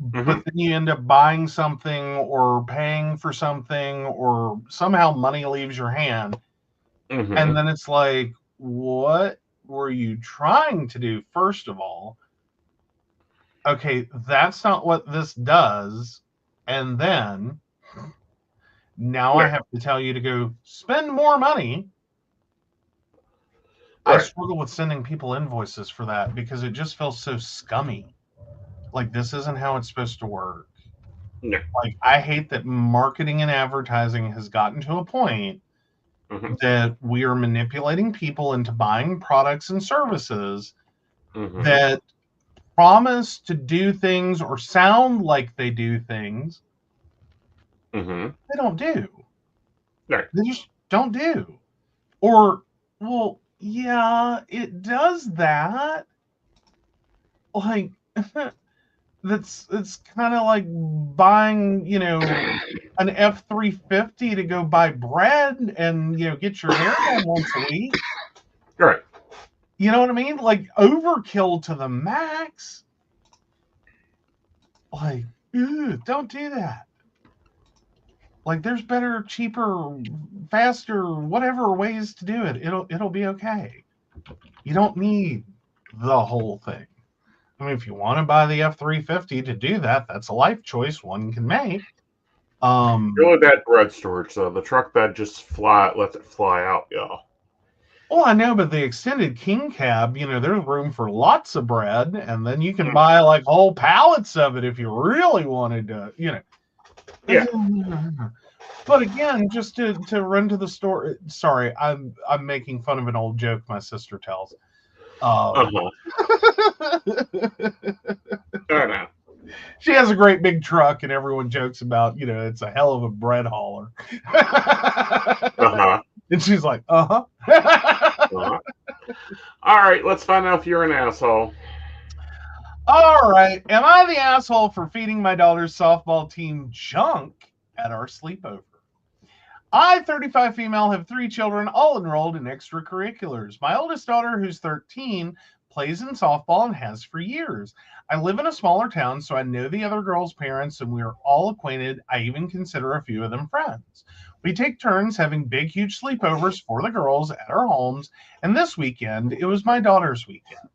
Mm-hmm. But then you end up buying something or paying for something, or somehow money leaves your hand. Mm-hmm. And then it's like, what were you trying to do, first of all? Okay, that's not what this does. And then now I Right. have to tell you to go spend more money. I Right. struggle with sending people invoices for that because it just feels so scummy. Like, this isn't how it's supposed to work. No. Like, I hate that marketing and advertising has gotten to a point Mm-hmm. that we are manipulating people into buying products and services Mm-hmm. that promise to do things or sound like they do things Mm-hmm. they don't do. Right. They just don't do. Or, well, yeah, it does that. Like, it's kind of like buying, an F-350 to go buy bread and, get your hair done once a week. Right. You know what I mean? Like, overkill to the max. Like, don't do that. Like, there's better, cheaper, faster, whatever ways to do it. It'll be okay. You don't need the whole thing. I mean, if you want to buy the F-350 to do that, that's a life choice one can make. Really bad bread storage, though. The truck bed just lets it fly out, y'all. Well, I know, but the extended king cab, there's room for lots of bread, and then you can buy like whole pallets of it if you really wanted to, Yeah. But again, just to run to the store. Sorry, I'm making fun of an old joke my sister tells. Uh-huh. I know. She has a great big truck, and everyone jokes about, it's a hell of a bread hauler. Uh-huh. And she's like, uh-huh. Uh-huh. All right, let's find out if you're an asshole. All right. Am I the asshole for feeding my daughter's softball team junk at our sleepover? I, 35 female, have 3 children, all enrolled in extracurriculars. My oldest daughter, who's 13, plays in softball and has for years. I live in a smaller town, so I know the other girls' parents, and we are all acquainted. I even consider a few of them friends. We take turns having big, huge sleepovers for the girls at our homes, and this weekend, it was my daughter's weekend.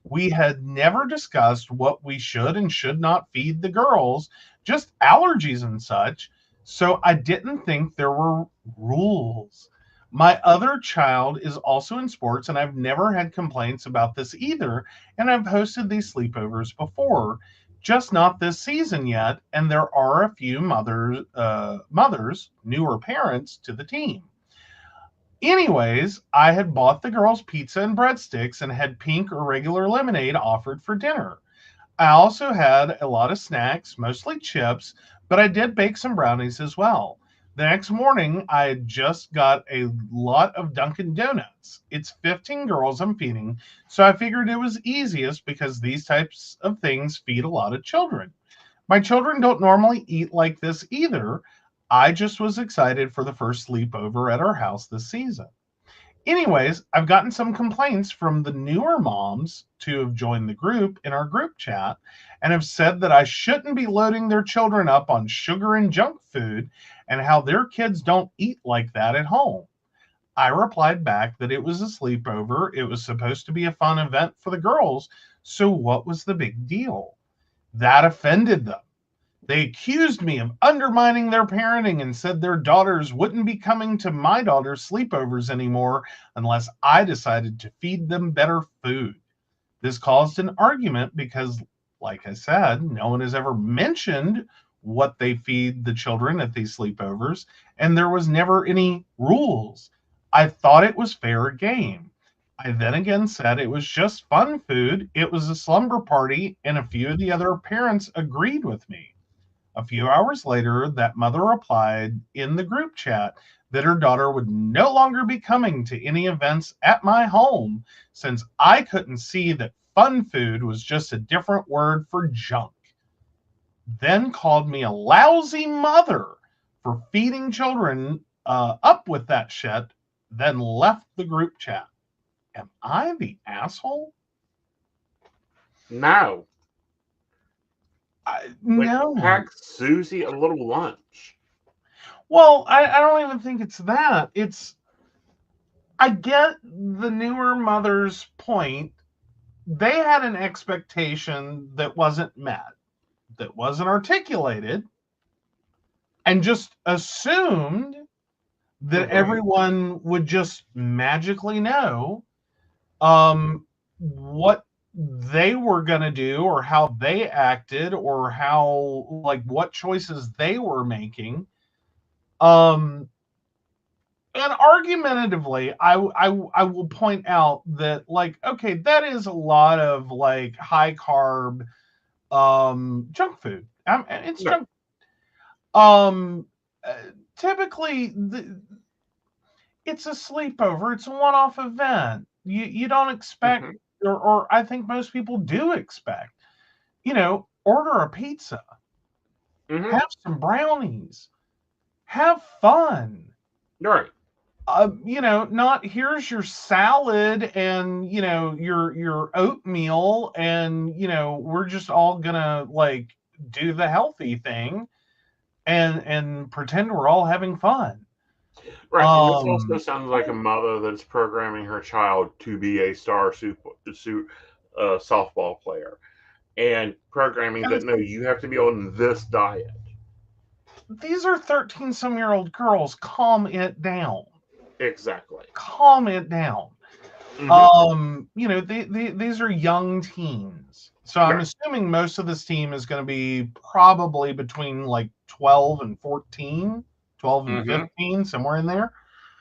We had never discussed what we should and should not feed the girls, just allergies and such. So I didn't think there were rules. My other child is also in sports, and I've never had complaints about this either. And I've hosted these sleepovers before, just not this season yet. And there are a few mothers, newer parents to the team. Anyways, I had bought the girls pizza and breadsticks and had pink or regular lemonade offered for dinner. I also had a lot of snacks, mostly chips, but I did bake some brownies as well. The next morning, I had just got a lot of Dunkin' Donuts. It's 15 girls I'm feeding, so I figured it was easiest because these types of things feed a lot of children. My children don't normally eat like this either. I just was excited for the first sleepover at our house this season. Anyways, I've gotten some complaints from the newer moms to have joined the group in our group chat and have said that I shouldn't be loading their children up on sugar and junk food and how their kids don't eat like that at home. I replied back that it was a sleepover. It was supposed to be a fun event for the girls. So what was the big deal? That offended them. They accused me of undermining their parenting and said their daughters wouldn't be coming to my daughter's sleepovers anymore unless I decided to feed them better food. This caused an argument because, like I said, no one has ever mentioned what they feed the children at these sleepovers, and there was never any rules. I thought it was fair game. I then again said it was just fun food. It was a slumber party, and a few of the other parents agreed with me. A few hours later, that mother replied in the group chat that her daughter would no longer be coming to any events at my home since I couldn't see that fun food was just a different word for junk. Then called me a lousy mother for feeding children up with that shit, then left the group chat. Am I the asshole? No. No. Pack Susie a little lunch. Well, I don't even think it's that. I get the newer mother's point. They had an expectation that wasn't met, that wasn't articulated, and just assumed that everyone would just magically know what they were going to do or how they acted or how, like, what choices they were making. And argumentatively, I will point out that, like, okay, that is a lot of like high carb junk food. It's No. junk. Um, uh, Typically, it's a sleepover. It's a one-off event. You don't expect, or I think most people do expect. Order a pizza, have some brownies, have fun. Right. Not here's your salad and your oatmeal and we're just all gonna like do the healthy thing and pretend we're all having fun. Right. And this also sounds like a mother that's programming her child to be a star softball player and programming that, no, you have to be on this diet. These are 13-some-year-old girls. Calm it down. Exactly. Calm it down. These are young teens. So I'm assuming most of this team is going to be probably between like 12 and 14, 12 and 15, somewhere in there.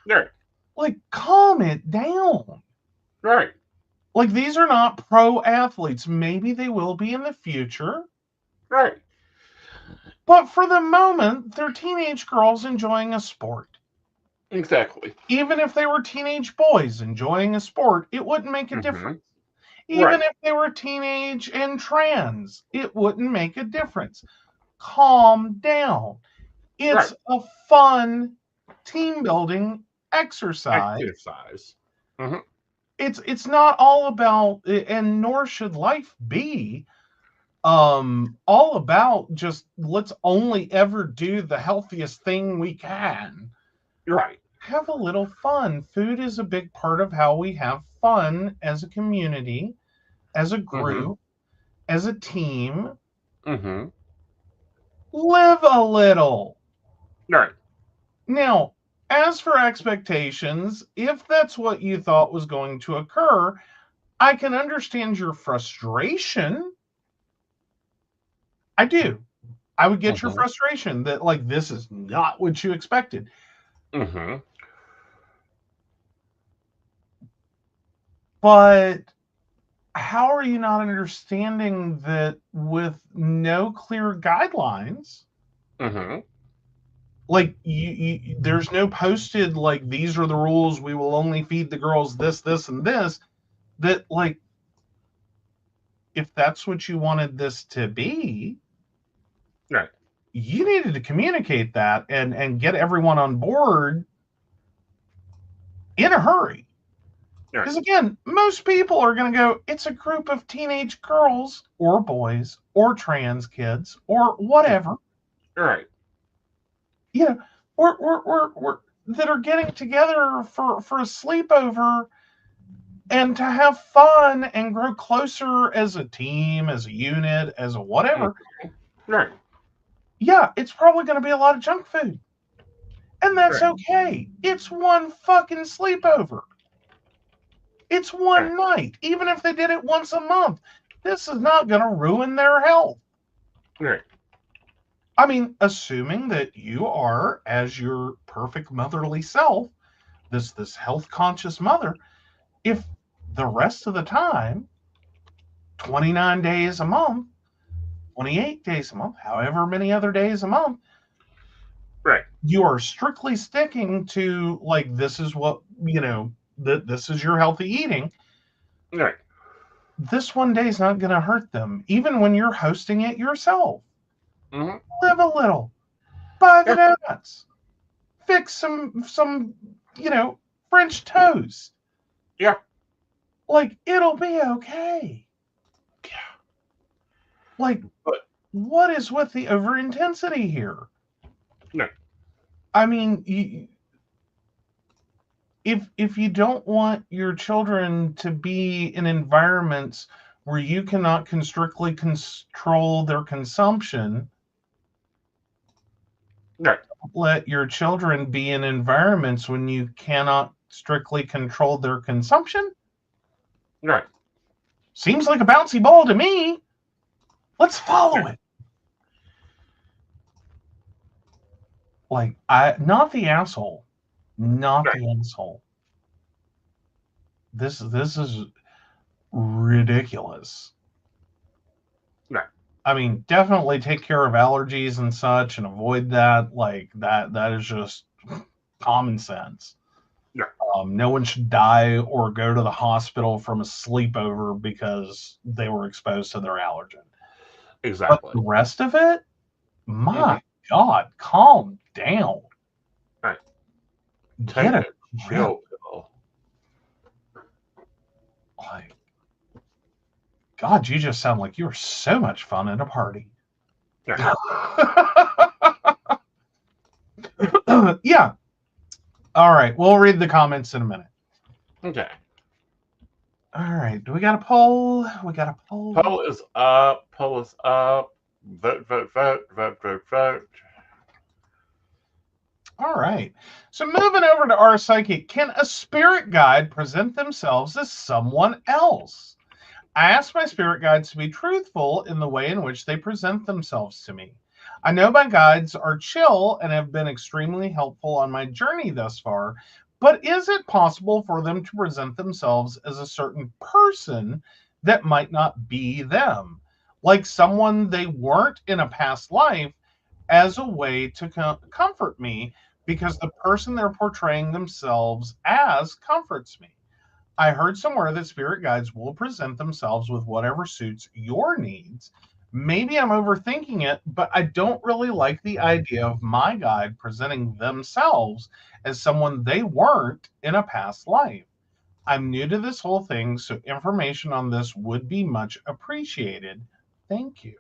Right. Like, calm it down. Right. Like, these are not pro athletes. Maybe they will be in the future. Right. But for the moment, they're teenage girls enjoying a sport. Exactly. Even if they were teenage boys enjoying a sport, it wouldn't make a difference. Even if they were teenage and trans, it wouldn't make a difference. Calm down. It's a fun team building exercise. It's not all about, and nor should life be all about just let's only ever do the healthiest thing we can. Right. Have a little fun. Food is a big part of how we have fun as a community, as a group, as a team. Live a little. Right. Now, as for expectations, if that's what you thought was going to occur, I can understand your frustration. I do. I would get your frustration that, like, this is not what you expected. But how are you not understanding that with no clear guidelines, like there's no posted, like, these are the rules, we will only feed the girls this, and this, that, like, if that's what you wanted this to be, right, you needed to communicate that and get everyone on board in a hurry. Because again, most people are going to go, it's a group of teenage girls or boys or trans kids or whatever. Right. We're that are getting together for a sleepover and to have fun and grow closer as a team, as a unit, as a whatever. Right. yeah, it's probably going to be a lot of junk food. And that's Right. okay. It's one fucking sleepover. It's one night. Even if they did it once a month, this is not going to ruin their health. Right. I mean, assuming that you are, as your perfect motherly self, this health conscious mother, if the rest of the time, 29 days a month, 28 days a month, however many other days a month, Right. you are strictly sticking to like this is what this is your healthy eating. Right. This one day is not going to hurt them, even when you're hosting it yourself. Mm-hmm. Live a little, buy the Yeah. donuts, fix some French toast. Yeah. Like it'll be okay. Yeah. Like, But what is with the over intensity here? no. I mean, if you don't want your children to be in environments where you cannot strictly control their consumption, Right. let your children be in environments when you cannot strictly control their consumption. Right. Seems like a bouncy ball to me. Let's follow it. Like, not the asshole. Not Right. the asshole. This is ridiculous. Right. I mean, definitely take care of allergies and such and avoid that. Like that is just common sense. Right. No one should die or go to the hospital from a sleepover because they were exposed to their allergen. But Exactly. the rest of it, my Mm-hmm. God, calm down. Right. Get Take a a grip. chill pill. Like, God, you just sound like you were so much fun at a party. Yeah. Yeah. All right. We'll read the comments in a minute. Okay. All right. Do we got a poll? We got a poll. Poll is up. Poll is up. Vote, vote, vote, vote, vote, vote. All right. So moving over to our psychic, can a spirit guide present themselves as someone else? I asked my spirit guides to be truthful in the way in which they present themselves to me. I know my guides are chill and have been extremely helpful on my journey thus far, but is it possible for them to present themselves as a certain person that might not be them? Like someone they weren't in a past life, as a way to comfort me because the person they're portraying themselves as comforts me. I heard somewhere that spirit guides will present themselves with whatever suits your needs. Maybe I'm overthinking it, but I don't really like the idea of my guide presenting themselves as someone they weren't in a past life. I'm new to this whole thing, so information on this would be much appreciated. Thank you.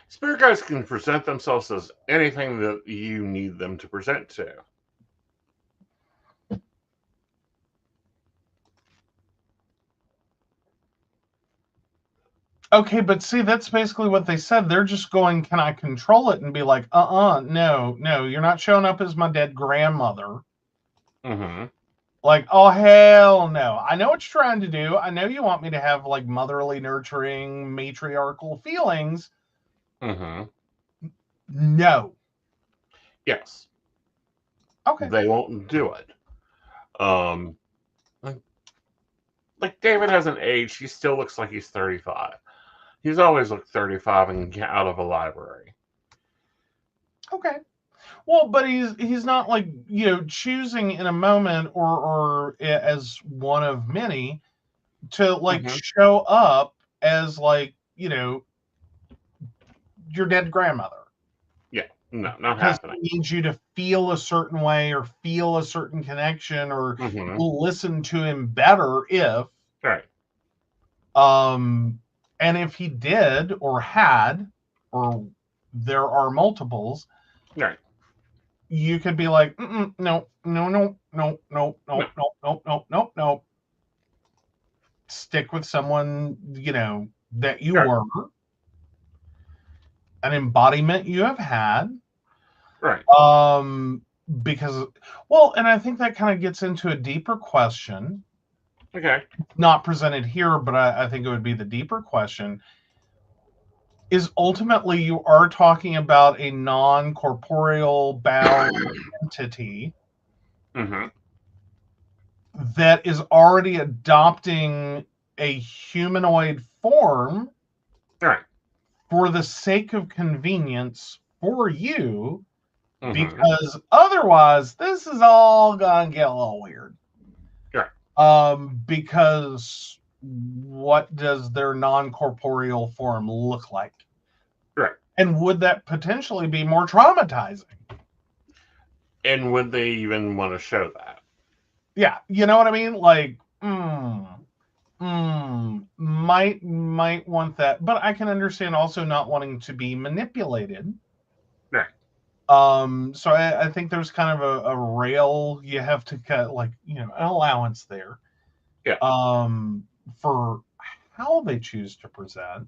Spirit guides can present themselves as anything that you need them to present to. Okay, but see, that's basically what they said. They're just going, can I control it? And be like, no, you're not showing up as my dead grandmother. Mm-hmm. Like, oh, hell no. I know what you're trying to do. I know you want me to have like motherly, nurturing, matriarchal feelings. Mm-hmm. No. Yes. Okay. They won't do it. Um, like David hasn't aged. He still looks like he's 35. He's always looked 35 and out of a library. Okay. Well, but he's not like, choosing in a moment or as one of many to like Mm-hmm. show up as like, your dead grandmother. Yeah. No, not Because happening. he needs you to feel a certain way or feel a certain connection or Mm-hmm. you'll listen to him better if Right. and if he did or had or there are multiples, Right. you could be like, no, no, no, no, no, no, No. no, no, no, no, no. Stick with someone, that you Right. were. an embodiment you have had. Right. Because, well, and I think that kind of gets into a deeper question. Okay. Not presented here, but I think it would be the deeper question. Is ultimately you are talking about a non-corporeal bound entity Mm-hmm. that is already adopting a humanoid form Right. for the sake of convenience for you, Mm-hmm. because otherwise this is all gonna get a little weird. Right. Because what does their non-corporeal form look like? Right. And would that potentially be more traumatizing? And would they even want to show that? Yeah, you know what I mean? Like, might want that, but I can understand also not wanting to be manipulated. Right. So I think there's kind of a rail you have to cut, like, an allowance there. Yeah. For how they choose to present.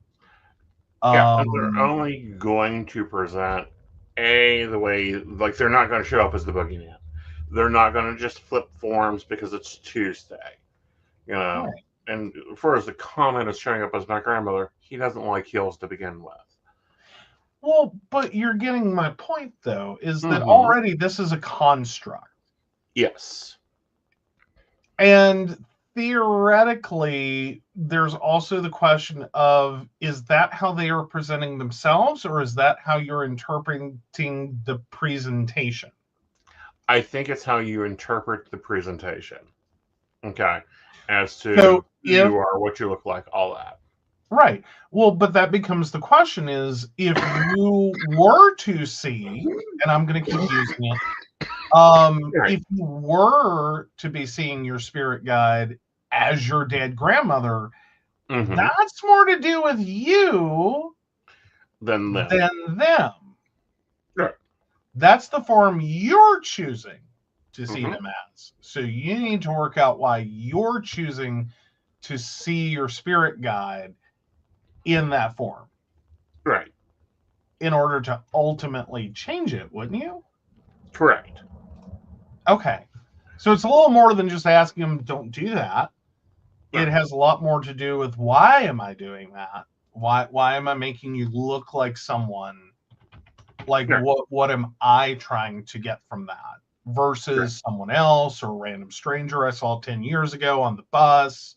Yeah, and they're only going to present the way, like, they're not going to show up as the boogeyman. They're not going to just flip forms because it's Tuesday, Right. And as far as the comment is showing up as my grandmother, he doesn't like heels to begin with. Well, but you're getting my point, though, is that Mm-hmm. already this is a construct. Yes. And theoretically, there's also the question of, is that how they are presenting themselves, or is that how you're interpreting the presentation? I think it's how you interpret the presentation. Okay. As to So who you are, what you look like, all that. Right. Well, but that becomes the question is, if you were to see, and I'm going to keep using it, Right. if you were to be seeing your spirit guide as your dead grandmother, Mm-hmm. that's more to do with you Than them. than them. Right. That's the form you're choosing to see Mm-hmm. them as. So you need to work out why you're choosing to see your spirit guide in that form. Right. In order to ultimately change it, wouldn't you? Correct. Okay. So it's a little more than just asking them, don't do that. Right. It has a lot more to do with, why am I doing that? Why am I making you look like someone? Like, Right. what am I trying to get from that? Versus someone else or a random stranger I saw 10 years ago on the bus.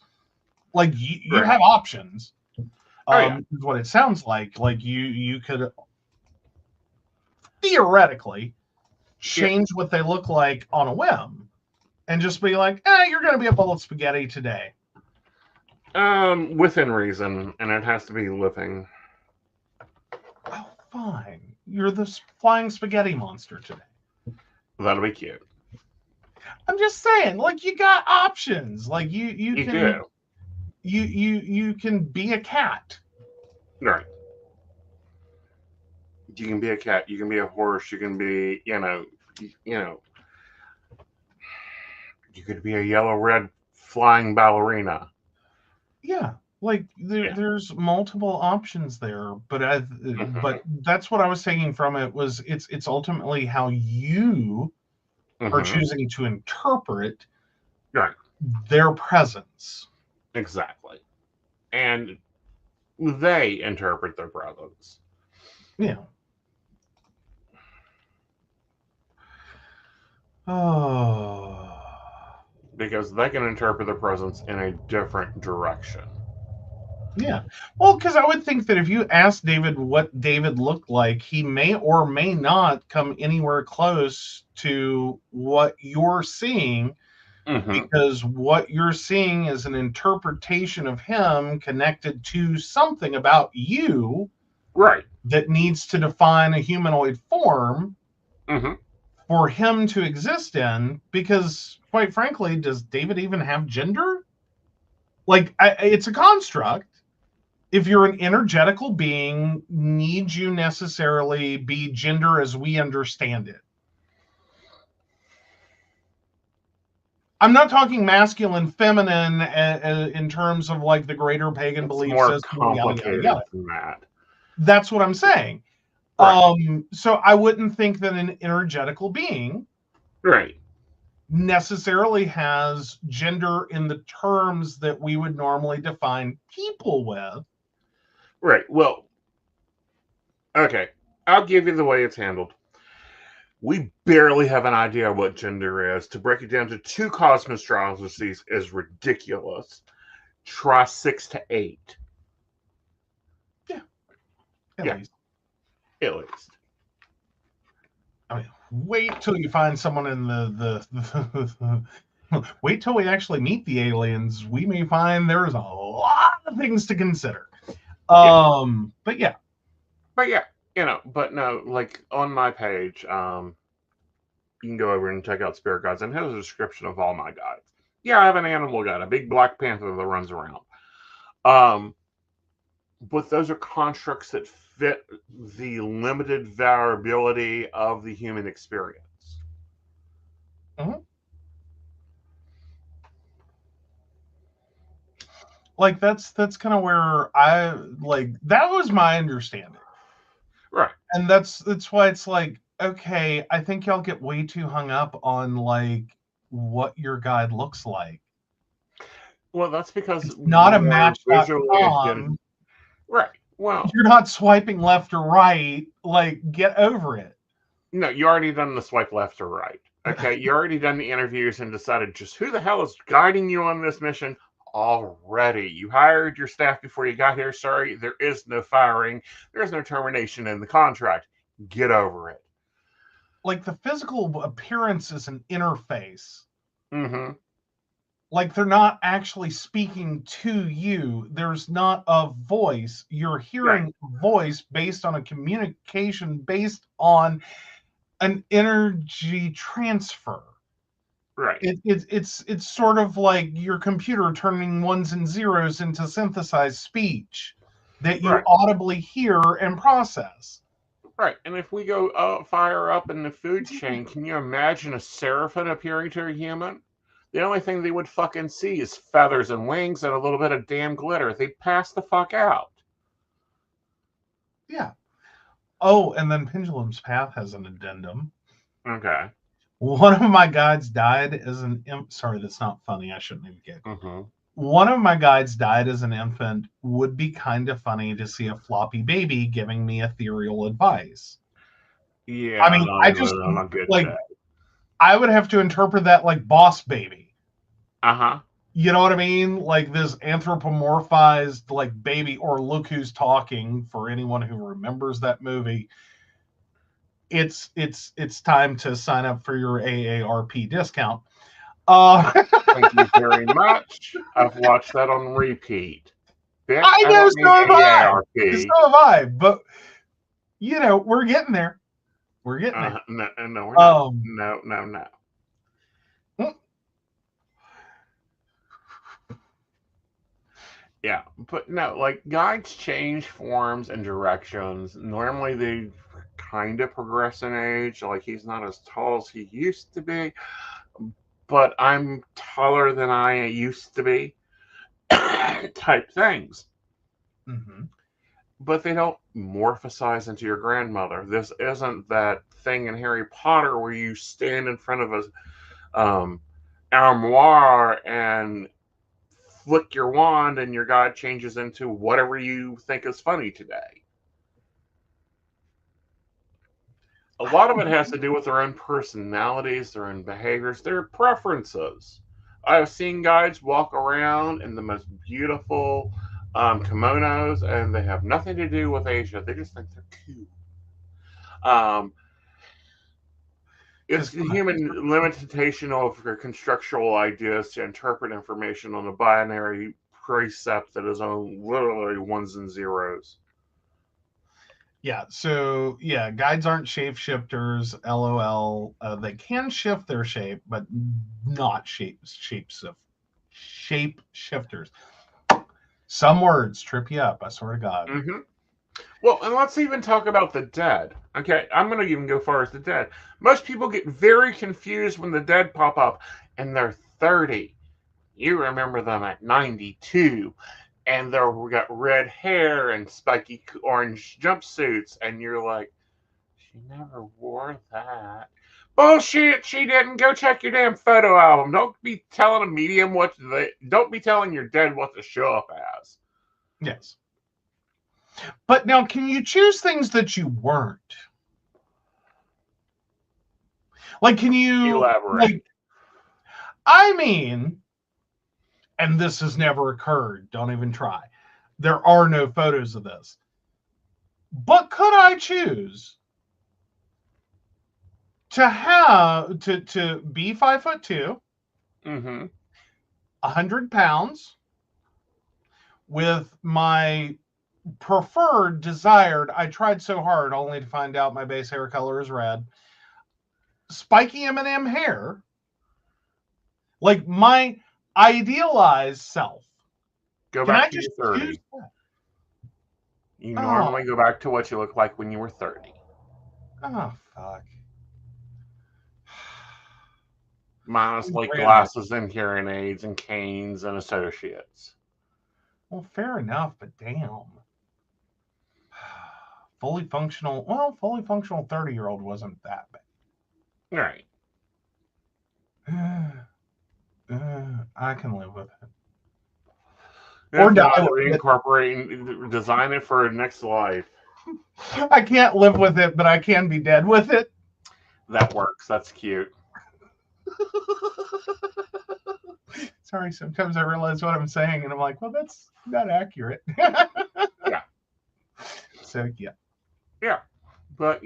Like, you have options. Is what it sounds like. Like, you could theoretically change what they look like on a whim and just be like, you're going to be a bowl of spaghetti today. Within reason, and it has to be living. Oh, fine. You're the flying spaghetti monster today. That'll be cute. I'm just saying, like, you got options. Like, you can do. You can be a cat. Right. You can be a cat. You can be a horse. You can be, you could be a yellow-red flying ballerina. Yeah, like there's multiple options there, but but that's what I was taking from it, was it's ultimately how you are choosing to interpret their presence. Exactly. And they interpret their presence. Yeah. Oh. Because they can interpret their presence in a different direction. Yeah. Well, because I would think that if you asked David what David looked like, he may or may not come anywhere close to what you're seeing, because what you're seeing is an interpretation of him connected to something about you, right, that needs to define a humanoid form for him to exist in. Because, quite frankly, does David even have gender? Like, it's a construct. If you're an energetical being, need you necessarily be gender as we understand it? I'm not talking masculine, feminine, in terms of like the greater pagan belief more system. complicated than that. That's what I'm saying. Right. So I wouldn't think that an energetical being Right. necessarily has gender in the terms that we would normally define people with. Right. Well, okay. I'll give you the way it's handled. We barely have an idea what gender is. To break it down to two cosmos is ridiculous. Try 6 to 8. Yeah, at Yeah, least. at least. I mean, wait till you find someone in wait till we actually meet the aliens. We may find there's a lot of things to consider. Yeah. But yeah. But yeah, but no, like on my page, you can go over and check out Spirit Guides, and here's a description of all my guides. Yeah, I have an animal guide, a big black panther that runs around. But those are constructs that fit the limited variability of the human experience. Mhm. Like that's kind of where I like that was my understanding. Right. And that's why it's like, okay, I think y'all get way too hung up on like what your guide looks like. Well, that's because It's not a we are visually identified. match.com. Right. Well, You're not swiping left or right. Like, get over it. no, you already done the swipe left or right. Okay, you already done the interviews and decided just who the hell is guiding you on this mission already. You hired your staff before you got here. Sorry, there is no firing. There's no termination in the contract. Get over it. Like, the physical appearance is an interface. Mm-hmm. Like, they're not actually speaking to you. There's not a voice. You're Right. hearing a voice based on a communication based on an energy transfer. Right. It's sort of like your computer turning ones and zeros into synthesized speech that you Right. audibly hear and process. Right. And if we go fire up in the food chain, can you imagine a seraphim appearing to a human? The only thing they would fucking see is feathers and wings and a little bit of damn glitter. They'd pass the fuck out. Yeah. Oh, and then Pendulum's Path has an addendum. Okay. One of my guides died as an sorry, that's not funny. I shouldn't even get. Mm-hmm. One of my guides died as an infant. Would be kind of funny to see a floppy baby giving me ethereal advice. Yeah, I mean, I just on a good like day. I would have to interpret that like Boss Baby. Uh-huh. You know what I mean? Like this anthropomorphized like baby, or Look Who's Talking, for anyone who remembers that movie. It's time to sign up for your AARP discount. Thank you very much. I've watched that on repeat. Bitch, I I know, don't so have need I. AARP. So have I. But you know, we're getting there. We're getting there. No, we're not. No. Yeah, but no, like guides change forms and directions. Normally they kind of progress in age. Like he's not as tall as he used to be, but I'm taller than I used to be, type things. Mm-hmm. But they don't morphosize into your grandmother. This isn't that thing in Harry Potter where you stand in front of a armoire and flick your wand and your god changes into whatever you think is funny today. A lot of it has to do with their own personalities, their own behaviors, their preferences. I've seen guides walk around in the most beautiful kimonos, and they have nothing to do with Asia. They just think they're cool. It's the human limitation of your constructual ideas to interpret information on a binary precept that is on literally ones and zeros. Yeah, so yeah, guides aren't shapeshifters. LOL. They can shift their shape, but not shape shifters. Some words trip you up. I swear to God. Mm-hmm. Well, and let's even talk about the dead. Okay, I'm going to even go far as the dead. Most people get very confused when the dead pop up and they're 30. You remember them at 92, and they've got red hair and spiky orange jumpsuits, and you're like, She never wore that. Bullshit! She didn't. Go check your damn photo album. Don't be telling a medium don't be telling your dead what to show up as. Yes. But now, can you choose things that you weren't? Like, can you Elaborate. like? I mean, and this has never occurred. Don't even try. There are no photos of this. But could I choose to have to be 5'2", 100 pounds, with my preferred, desired, I tried so hard only to find out my base hair color is red, spiky M&M hair, like my idealized self? Go Can I back to just your 30. choose that? You normally go back to what you look like when you were 30. Oh, fuck. Minus like glasses and hearing aids and canes and associates. Well, fair enough, but damn. Fully functional 30-year-old wasn't that Right. bad. I can live with it. Or die reincorporating, design it for a next life. I can't live with it, but I can be dead with it. That works. That's cute. Sorry, sometimes I realize what I'm saying, and I'm like, well, that's not accurate. Yeah. So, yeah. Yeah. But,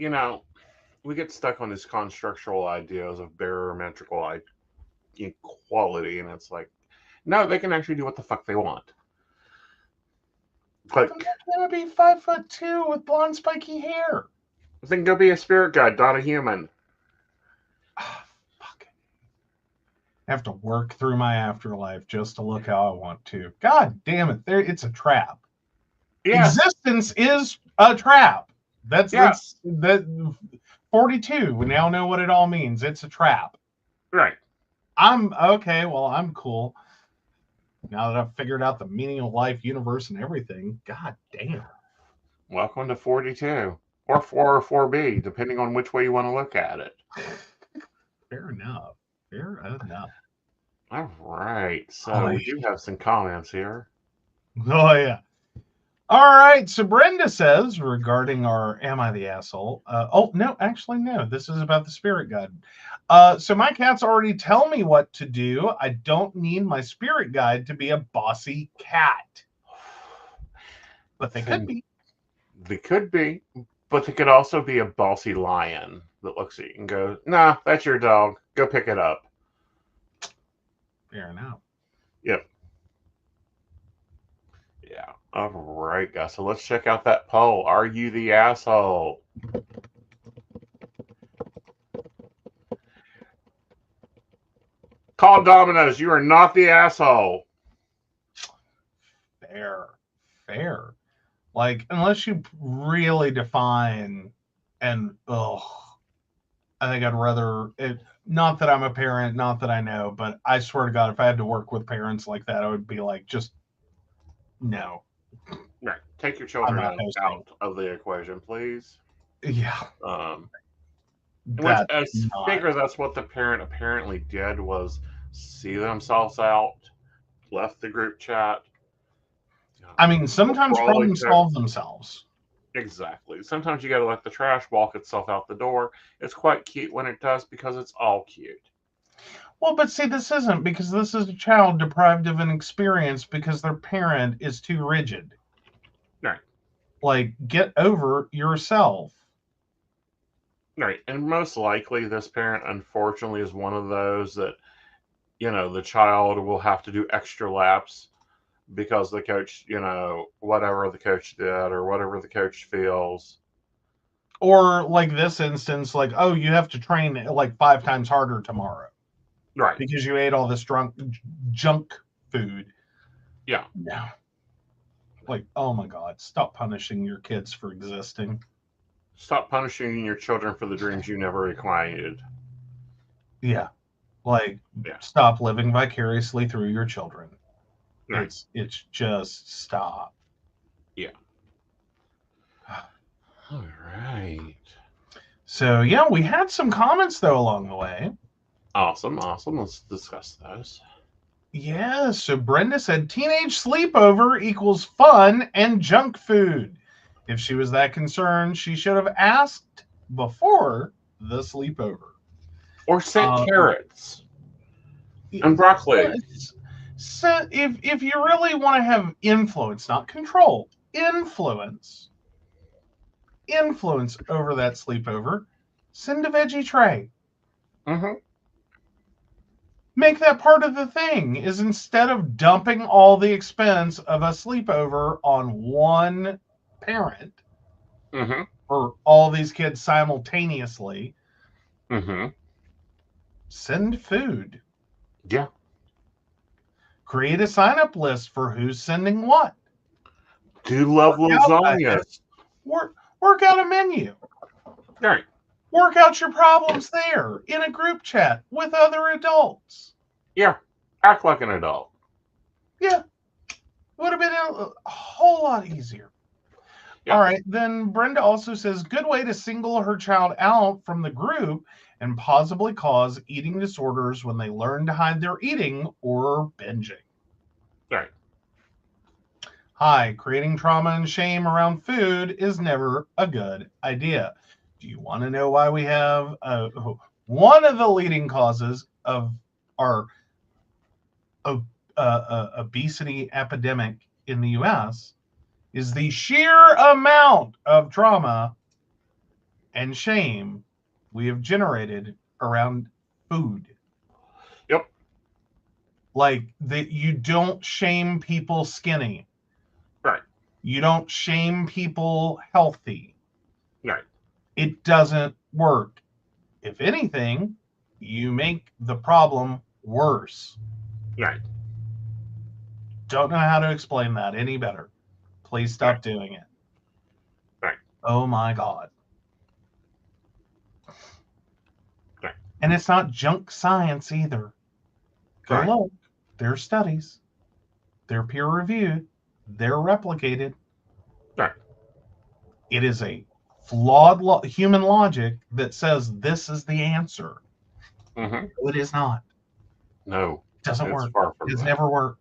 we get stuck on these constructual ideas of barometrical equality, and it's like, no, they can actually do what the fuck they want. Like, I'm not going to be 5'2" with blonde spiky hair. Then go be a spirit guide, not a human. Oh, fuck. I have to work through my afterlife just to look how I want to. God damn it. It's a trap. Yes. Existence is a trap. That's 42. We now know what it all means. It's a trap. Right. I'm okay. Well, I'm cool. Now that I've figured out the meaning of life, universe, and everything. God damn. Welcome to 42. Or 4 or 4B, depending on which way you want to look at it. Fair enough. All right. So we do have some comments here. Oh, yeah. All right. So Brenda says, regarding our Am I the Asshole? No, actually, no. This is about the spirit guide. So my cats already tell me what to do. I don't need my spirit guide to be a bossy cat. But they could be. They could be. But they could also be a bossy lion that looks at you and goes, nah, that's your dog. Go pick it up. Fair enough. Yep. Yeah. All right, guys. So let's check out that poll. Are you the asshole? Call Domino's. You are not the asshole. Fair. Like, unless you really define, and I think I'd rather it. Not that I'm a parent, not that I know, but I swear to God, if I had to work with parents like that, I would be like, just no. Right. Take your children out of the equation, please. Yeah. I figure that's what the parent apparently did, was see themselves out, left the group chat. I mean, sometimes problems solve themselves. Exactly. Sometimes you got to let the trash walk itself out the door. It's quite cute when it does, because it's all cute. Well, but see, this isn't, because this is a child deprived of an experience because their parent is too rigid. Right. Like, get over yourself. Right. And most likely this parent, unfortunately, is one of those that, the child will have to do extra laps because the coach, whatever the coach did or whatever the coach feels. Or like this instance, like, oh, you have to train like 5 times harder tomorrow. Right. Because you ate all this junk food. Yeah. No. Like, oh my God, stop punishing your kids for existing. Stop punishing your children for the dreams you never ignited. Yeah. Like, stop living vicariously through your children. Right. It's just stop. Yeah. All right. So yeah, we had some comments though along the way. Awesome. Let's discuss those. Yeah, so Brenda said teenage sleepover equals fun and junk food. If she was that concerned, she should have asked before the sleepover. Or sent carrots and broccoli. So if you really want to have influence, not control, influence over that sleepover, send a veggie tray. Mm-hmm. Make that part of the thing, is instead of dumping all the expense of a sleepover on one parent Mm-hmm. or all these kids simultaneously, Mm-hmm. send food. Yeah. Create a sign-up list for who's sending what. Do love lasagnas. Work out a menu. Right. Work out your problems there in a group chat with other adults. Yeah. Act like an adult. Yeah. Would have been a whole lot easier. Yeah. All right. Then Brenda also says, good way to single her child out from the group and possibly cause eating disorders when they learn to hide their eating or binging. Right. Hi, creating trauma and shame around food is never a good idea. Do you want to know why we have one of the leading causes of our obesity epidemic in the U.S. is the sheer amount of trauma and shame we have generated around food. Yep. Like that, you don't shame people skinny. Right. You don't shame people healthy. Right. It doesn't work. If anything, you make the problem worse. Right. Don't know how to explain that any better. Please stop doing it. Right. Oh my God. Right. And it's not junk science either. Go look. There are studies. They're peer reviewed. They're replicated. Right. It is a flawed human logic that says this is the answer. Mm-hmm. No, it is not. No. It doesn't work. It's that. never worked.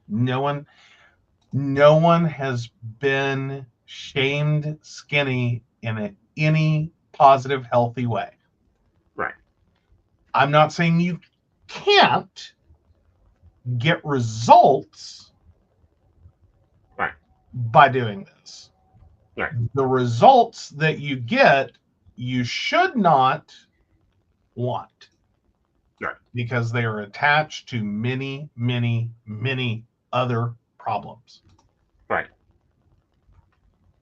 No one has been shamed skinny in any positive, healthy way. Right. I'm not saying you can't get results by doing this. Right. The results that you get, you should not want. Right. Because they are attached to many, many, many other problems. Right.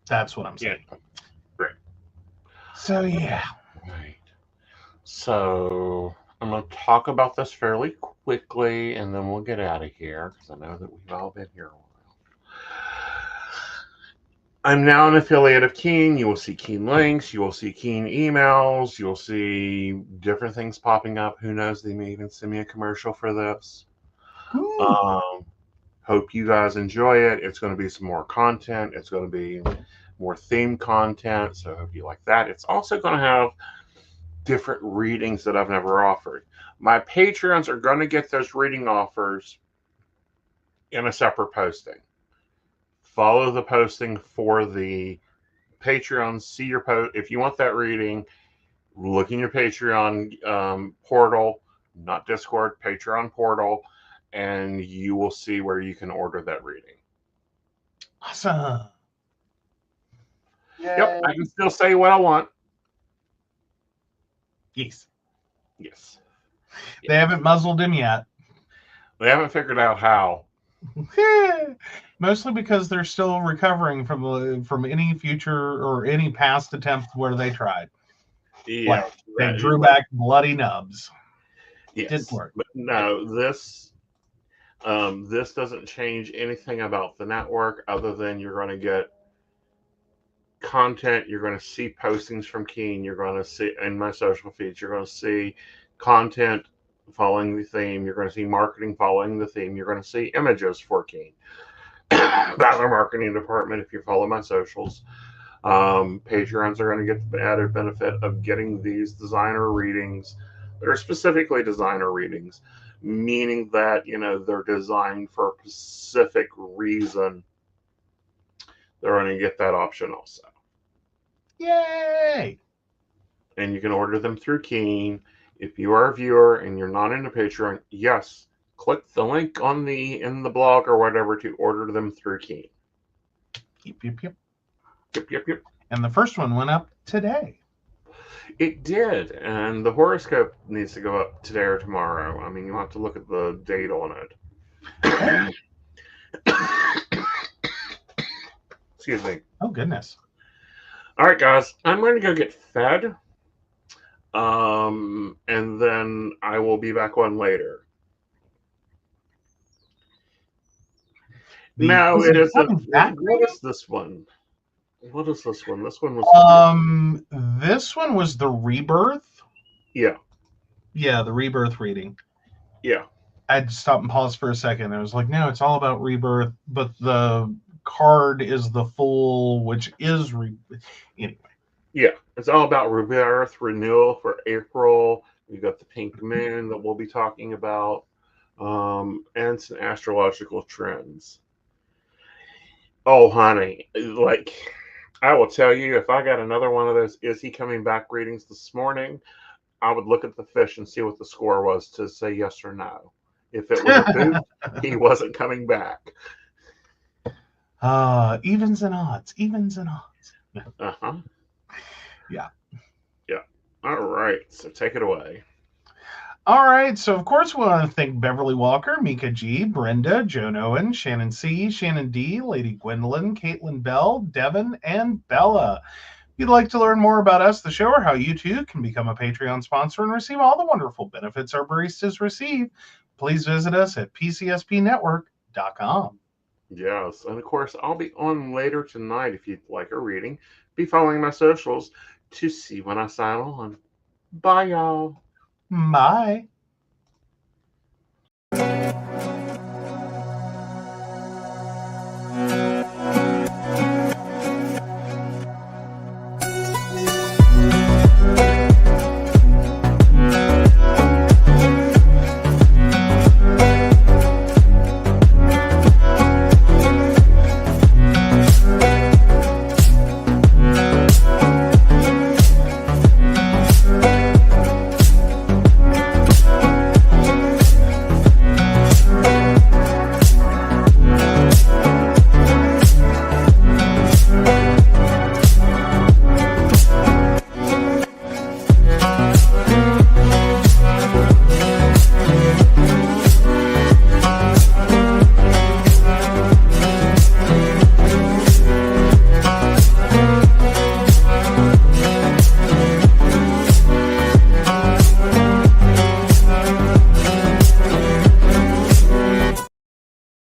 That's what I'm saying. Yeah. Right. So, yeah. Right. So, I'm going to talk about this fairly quickly, and then we'll get out of here, because I know that we've all been here a while. I'm now an affiliate of Keen. You will see Keen links. You will see Keen emails. You'll see different things popping up. Who knows? They may even send me a commercial for this. Hope you guys enjoy it. It's going to be some more content. It's going to be more themed content. So I hope you like that. It's also going to have different readings that I've never offered. My Patreons are going to get those reading offers in a separate posting. Follow the posting for the Patreon. See your post. If you want that reading, look in your Patreon portal, not Discord, Patreon portal, and you will see where you can order that reading. Awesome. Yay. Yep, I can still say what I want. Yes. Yes. They haven't muzzled him yet. They haven't figured out how. Mostly because they're still recovering from any future or any past attempt where they tried. Yeah, like, they drew back bloody nubs. Yes, didn't work. But no, this doesn't change anything about the network other than you're going to get content. You're going to see postings from Keen. You're going to see in my social feeds. You're going to see content following the theme. You're going to see marketing following the theme. You're going to see images for Keen. About our marketing department if you follow my socials. Patreons are going to get the added benefit of getting these designer readings that are specifically designer readings, meaning that, they're designed for a specific reason. They're going to get that option also. Yay! And you can order them through Keen. If you are a viewer and you're not into Patreon, yes, click the link in the blog or whatever to order them through Keen. Yep. Yep. And the first one went up today. It did, and the horoscope needs to go up today or tomorrow. I mean, you have to look at the date on it. Excuse me. Oh, goodness. All right, guys, I'm going to go get fed. And then I will be back on later. No, it isn't. What is this one? What is this one? This one was. This one was the rebirth. Yeah. Yeah, the rebirth reading. Yeah. I had to stop and pause for a second. I was like, no, it's all about rebirth, but the card is the Fool, which is anyway. Yeah, it's all about rebirth, renewal for April. You got the pink moon that we'll be talking about, and some astrological trends. Oh, honey, like I will tell you, if I got another one of those "Is he coming back?" readings this morning, I would look at the fish and see what the score was to say yes or no. If it was a boot, he wasn't coming back. Evens and odds. Uh-huh. Yeah. All right, so take it away. All right, so of course we want to thank Beverly Walker, Mika G, Brenda, Joan Owen, Shannon C, Shannon D, Lady Gwendolyn, Caitlin Bell, Devin, and Bella. If you'd like to learn more about us, the show, or how you too can become a Patreon sponsor and receive all the wonderful benefits our baristas receive, please visit us at pcspnetwork.com. Yes, and of course, I'll be on later tonight if you'd like a reading. Be following my socials to see when I sign on. Bye, y'all. Bye.